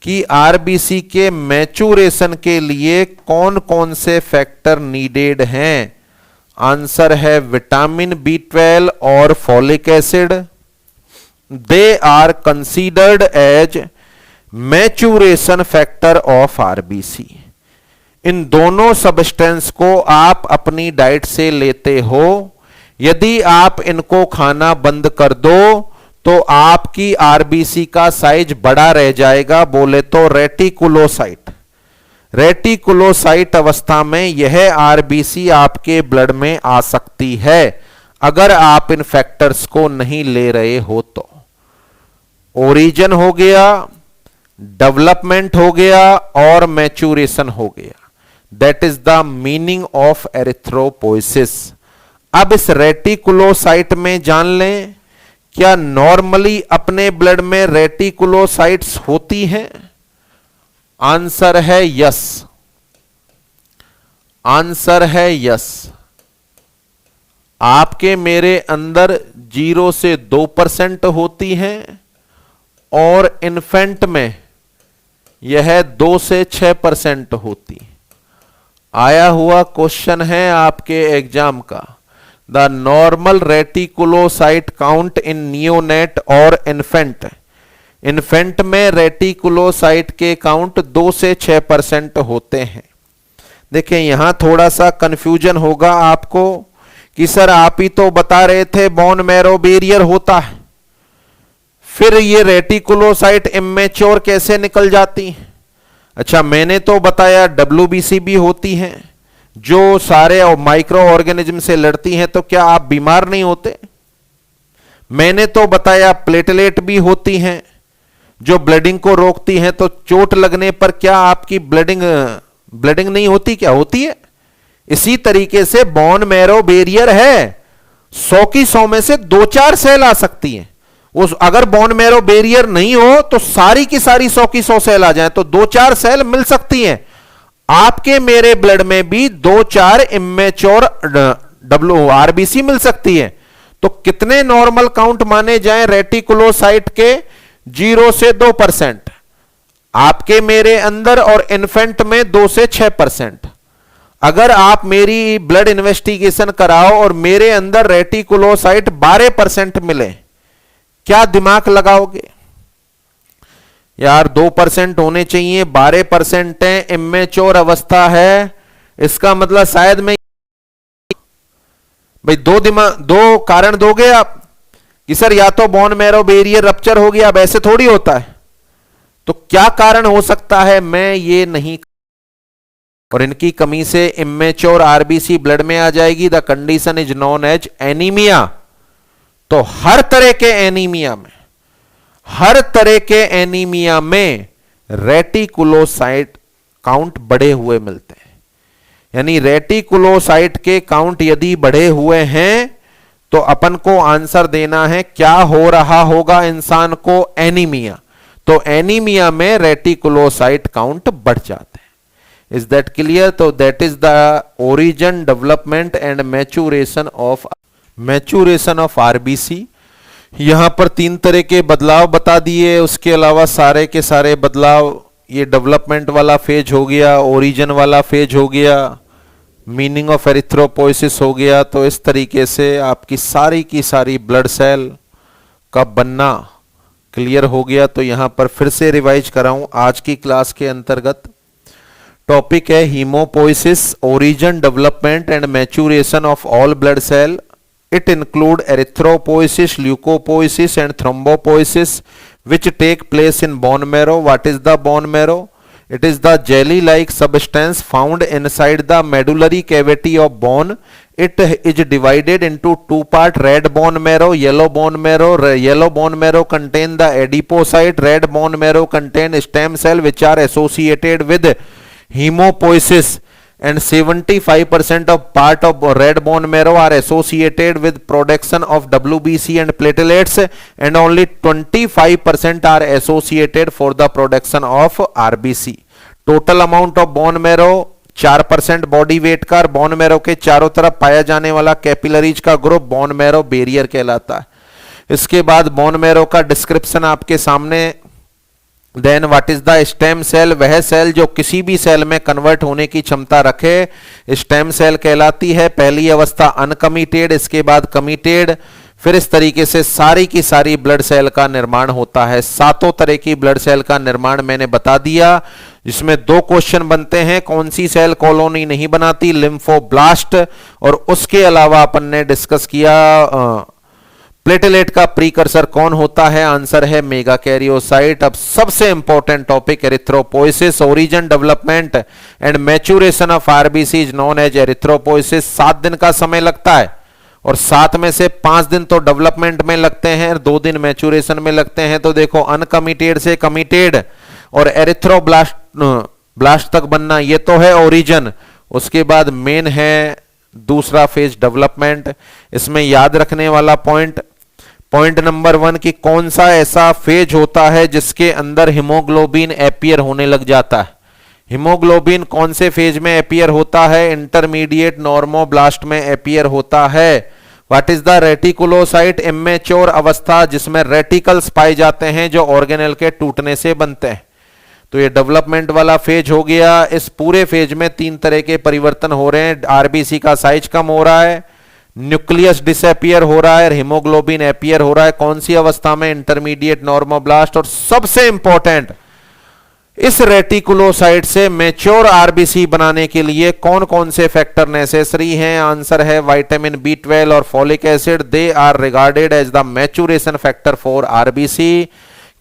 कि आरबीसी के मैचुरेशन के लिए कौन कौन से फैक्टर नीडेड हैं। आंसर है विटामिन B12 और folic acid. They are considered as maturation factor of RBC. इन दोनों सब्सटेंस को आप अपनी डाइट से लेते हो। यदि आप इनको खाना बंद कर दो तो आपकी आरबीसी का साइज बड़ा रह जाएगा, बोले तो रेटिकुलोसाइट। रेटिकुलोसाइट अवस्था में यह आरबीसी आपके ब्लड में आ सकती है अगर आप इन फैक्टर्स को नहीं ले रहे हो तो। ओरिजिन हो गया, डेवलपमेंट हो गया और मैचुरेशन हो गया। That is the meaning of erythropoiesis. अब इस रेटिकुलोसाइट में जान लें, क्या नॉर्मली अपने ब्लड में रेटिकुलोसाइट्स होती हैं? आंसर है यस। आंसर है यस। आपके मेरे अंदर 0 से 2% होती हैं और इन्फेंट में यह 2 से 6% होती। आया हुआ क्वेश्चन है आपके एग्जाम का the normal reticulocyte count in neonate और इन्फेंट। इन्फेंट में रेटिकुलोसाइट के काउंट 2 से 6% होते हैं। देखिए यहां थोड़ा सा कंफ्यूजन होगा आपको कि सर आप ही तो बता रहे थे बोन मैरो बैरियर होता है, फिर ये रेटिकुलोसाइट इमेच्योर कैसे निकल जाती है? अच्छा, मैंने तो बताया WBC भी होती हैं जो सारे माइक्रो ऑर्गेनिज्म से लड़ती हैं, तो क्या आप बीमार नहीं होते? मैंने तो बताया प्लेटलेट भी होती हैं जो ब्लीडिंग को रोकती हैं, तो चोट लगने पर क्या आपकी ब्लीडिंग नहीं होती? क्या होती है? इसी तरीके से बोन मैरो बैरियर है, 100 की 100 में से 2-4 सेल आ सकती हैं। उस अगर बोन मैरो बैरियर नहीं हो तो सारी की सारी 100 की 100 सेल आ जाए, तो 2-4 सेल मिल सकती हैं। आपके मेरे ब्लड में भी 2-4 इमेच्योर RBC मिल सकती है। तो कितने नॉर्मल काउंट माने जाएं रेटिकुलोसाइट के? 0 से 2%, आपके मेरे अंदर और इन्फेंट में 2 से 6%। अगर आप मेरी ब्लड इन्वेस्टिगेशन कराओ और मेरे अंदर रेटिकुलोसाइट 12% मिले, क्या दिमाग लगाओगे? यार 2% होने चाहिए, 12% है, इमेच्योर अवस्था है, इसका मतलब शायद मैं भाई दो कारण दोगे आप कि सर या तो बोन मैरो बैरियर रप्चर हो गया, अब ऐसे थोड़ी होता है। तो क्या कारण हो सकता है? मैं ये नहीं, और इनकी कमी से इमेच्योर RBC ब्लड में आ जाएगी। The condition is known as anaemia. तो हर तरह के एनीमिया में रेटिकुलोसाइट काउंट बढ़े हुए मिलते हैं। यानी रेटिकुलोसाइट के काउंट यदि बढ़े हुए हैं तो अपन को आंसर देना है क्या हो रहा होगा इंसान को? एनीमिया। तो एनीमिया में रेटिकुलोसाइट काउंट बढ़ जाते हैं। Is that clear? तो that is the origin, development and maturation of RBC। यहां पर 3 तरह के बदलाव बता दिए, उसके अलावा सारे के सारे बदलाव, ये डेवलपमेंट वाला फेज हो गया, ओरिजिन वाला फेज हो गया, मीनिंग ऑफ एरिथ्रोपोइसिस हो गया। तो इस तरीके से आपकी सारी की सारी ब्लड सेल का बनना क्लियर हो गया। तो यहां पर फिर से रिवाइज कराऊं, आज की क्लास के अंतर्गत टॉपिक है haemopoiesis, origin, development and maturation of all blood cell. It include erythropoiesis, leukopoiesis and thrombopoiesis which take place in bone marrow. What is the bone marrow? It is the jelly-like substance found inside the medullary cavity of bone. It is divided into 2 parts: red bone marrow, yellow bone marrow. Yellow bone marrow contain the adipocyte. Red bone marrow contain stem cell which are associated with hemopoiesis. And 75% of part of red bone marrow are associated with production of WBC and platelets, and only 25% are associated for the production of RBC. Total amount of bone marrow 4% body weight का, bone marrow के चारों तरफ पाया जाने वाला capillaries का group bone marrow barrier कहलाता है। इसके बाद बोन मैरो का डिस्क्रिप्शन आपके सामने। Then what is the stem cell? वह सेल जो किसी भी सेल में कन्वर्ट होने की क्षमता रखे, स्टेम सेल कहलाती है। पहली अवस्था अनकमिटेड, इसके बाद कमिटेड, फिर इस तरीके से सारी की सारी ब्लड सेल का निर्माण होता है। 7 तरह की ब्लड सेल का निर्माण मैंने बता दिया, जिसमें 2 क्वेश्चन बनते हैं। कौन सी सेल कॉलोनी नहीं बनाती? लिम्फोब्लास्ट। और उसके अलावा अपन ने डिस्कस किया प्लेटलेट का प्रीकर्सर कौन होता है? आंसर है मेगा कैरियोसाइट। अब सबसे important topic erythropoiesis, origin, development and maturation of RBC is known as erythropoiesis. 7 दिन का समय लगता है और 7 में से 5 दिन तो डेवलपमेंट में लगते हैं, 2 दिन मैच्योरेशन में लगते हैं। तो देखो अनकमिटेड से कमिटेड और एरिथ्रोब्लास्ट तक बनना, ये तो है ओरिजिन। उसके बाद मेन है दूसरा फेज डेवलपमेंट। इसमें याद रखने वाला पॉइंट नंबर 1 कि कौन सा ऐसा फेज होता है जिसके अंदर हीमोग्लोबिन एपियर होने लग जाता है। हीमोग्लोबिन कौन से फेज में एपियर होता है? इंटरमीडिएट नॉर्मोब्लास्ट में एपियर होता है। What is the reticulocyte? Immature अवस्था, जिसमें रेटिकल्स पाए जाते हैं जो ऑर्गेनेल के टूटने से बनते हैं। तो ये डेवलपमेंट वाला फेज हो गया। इस पूरे फेज में 3 तरह के परिवर्तन हो रहे हैं। RBC का साइज कम हो रहा है, न्यूक्लियस डिसअपियर हो रहा है, हीमोग्लोबिन एपियर हो रहा है, कौन सी अवस्था में? Intermediate normoblast. और सबसे इंपॉर्टेंट, इस रेटिकुलोसाइट से मैच्योर आरबीसी बनाने के लिए कौन कौन से फैक्टर नेसेसरी हैं? आंसर है विटामिन B12 और folic acid. They are regarded as the maturation factor for RBC.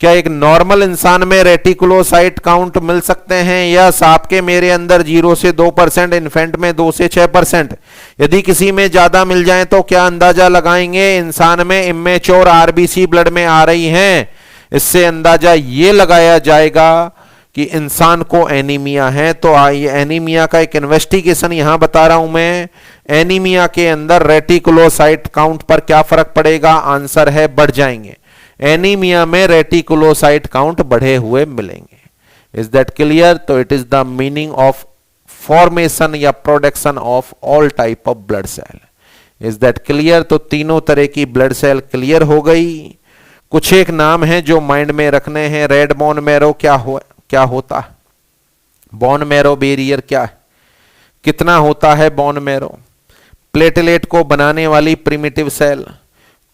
क्या एक नॉर्मल इंसान में रेटिकुलोसाइट काउंट मिल सकते हैं? यस, आपके मेरे अंदर 0 से 2%, इन्फेंट में 2 से 6%। यदि किसी में ज्यादा मिल जाए तो क्या अंदाजा लगाएंगे? इंसान में इमेच्योर आरबीसी ब्लड में आ रही हैं। इससे अंदाजा ये लगाया जाएगा कि इंसान को एनीमिया है। तो एनीमिया का एक इन्वेस्टिगेशन यहां बता रहा हूं मैं। एनीमिया के अंदर रेटिकुलोसाइट काउंट पर क्या फर्क पड़ेगा? आंसर है बढ़ जाएंगे। एनीमिया में रेटिकुलोसाइट काउंट बढ़े हुए मिलेंगे। Is that clear? तो it is the meaning of formation या production of all type of blood cell. Is that clear? तो तीनों तरह की ब्लड सेल क्लियर हो गई। कुछ एक नाम है जो माइंड में रखने हैं। रेड बोन मैरो क्या होता है? बोन मैरो बैरियर क्या है? कितना होता है बोन मैरो? प्लेटलेट को बनाने वाली प्रिमिटिव सेल।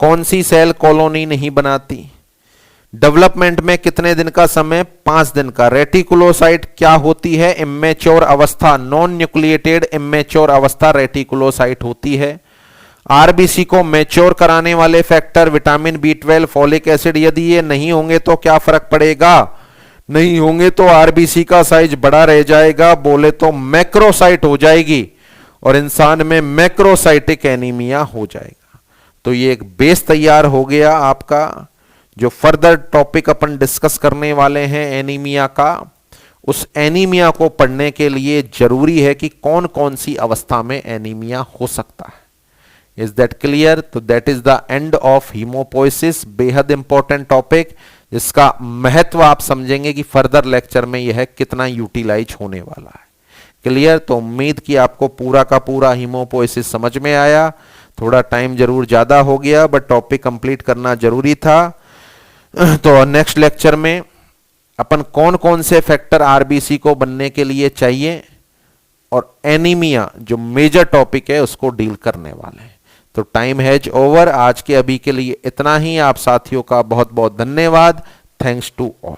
कौन सी सेल कॉलोनी नहीं बनाती? डेवलपमेंट में कितने दिन का समय? 5 दिन का। रेटिकुलोसाइट क्या होती है? इमेच्योर अवस्था, नॉन न्यूक्लिएटेड इमेच्योर अवस्था रेटिकुलोसाइट होती है। आरबीसी को मैच्योर कराने वाले factor vitamin B12, folic acid, यदि ये नहीं होंगे तो क्या फर्क पड़ेगा? नहीं होंगे तो आरबीसी का साइज बड़ा रह जाएगा, बोले तो मैक्रोसाइट हो जाएगी और इंसान में मैक्रोसाइटिक एनीमिया हो जाएगा। तो ये एक बेस तैयार हो गया आपका। जो फर्दर टॉपिक अपन डिस्कस करने वाले हैं एनीमिया का, उस एनीमिया को पढ़ने के लिए जरूरी है कि कौन कौन सी अवस्था में एनीमिया हो सकता है। Is that clear? तो that is the end of haemopoiesis. बेहद इंपॉर्टेंट टॉपिक, जिसका महत्व आप समझेंगे कि फर्दर लेक्चर में यह कितना यूटिलाइज होने वाला है। क्लियर? तो उम्मीद कि आपको पूरा का पूरा हीमोपोइसिस समझ में आया। थोड़ा टाइम जरूर ज्यादा हो गया, बट टॉपिक कंप्लीट करना जरूरी था। तो नेक्स्ट लेक्चर में अपन कौन कौन से फैक्टर आरबीसी को बनने के लिए चाहिए और एनीमिया जो मेजर टॉपिक है उसको डील करने वाले हैं। तो टाइम हैज ओवर। आज के अभी के लिए इतना ही। आप साथियों का बहुत बहुत धन्यवाद। Thanks to all.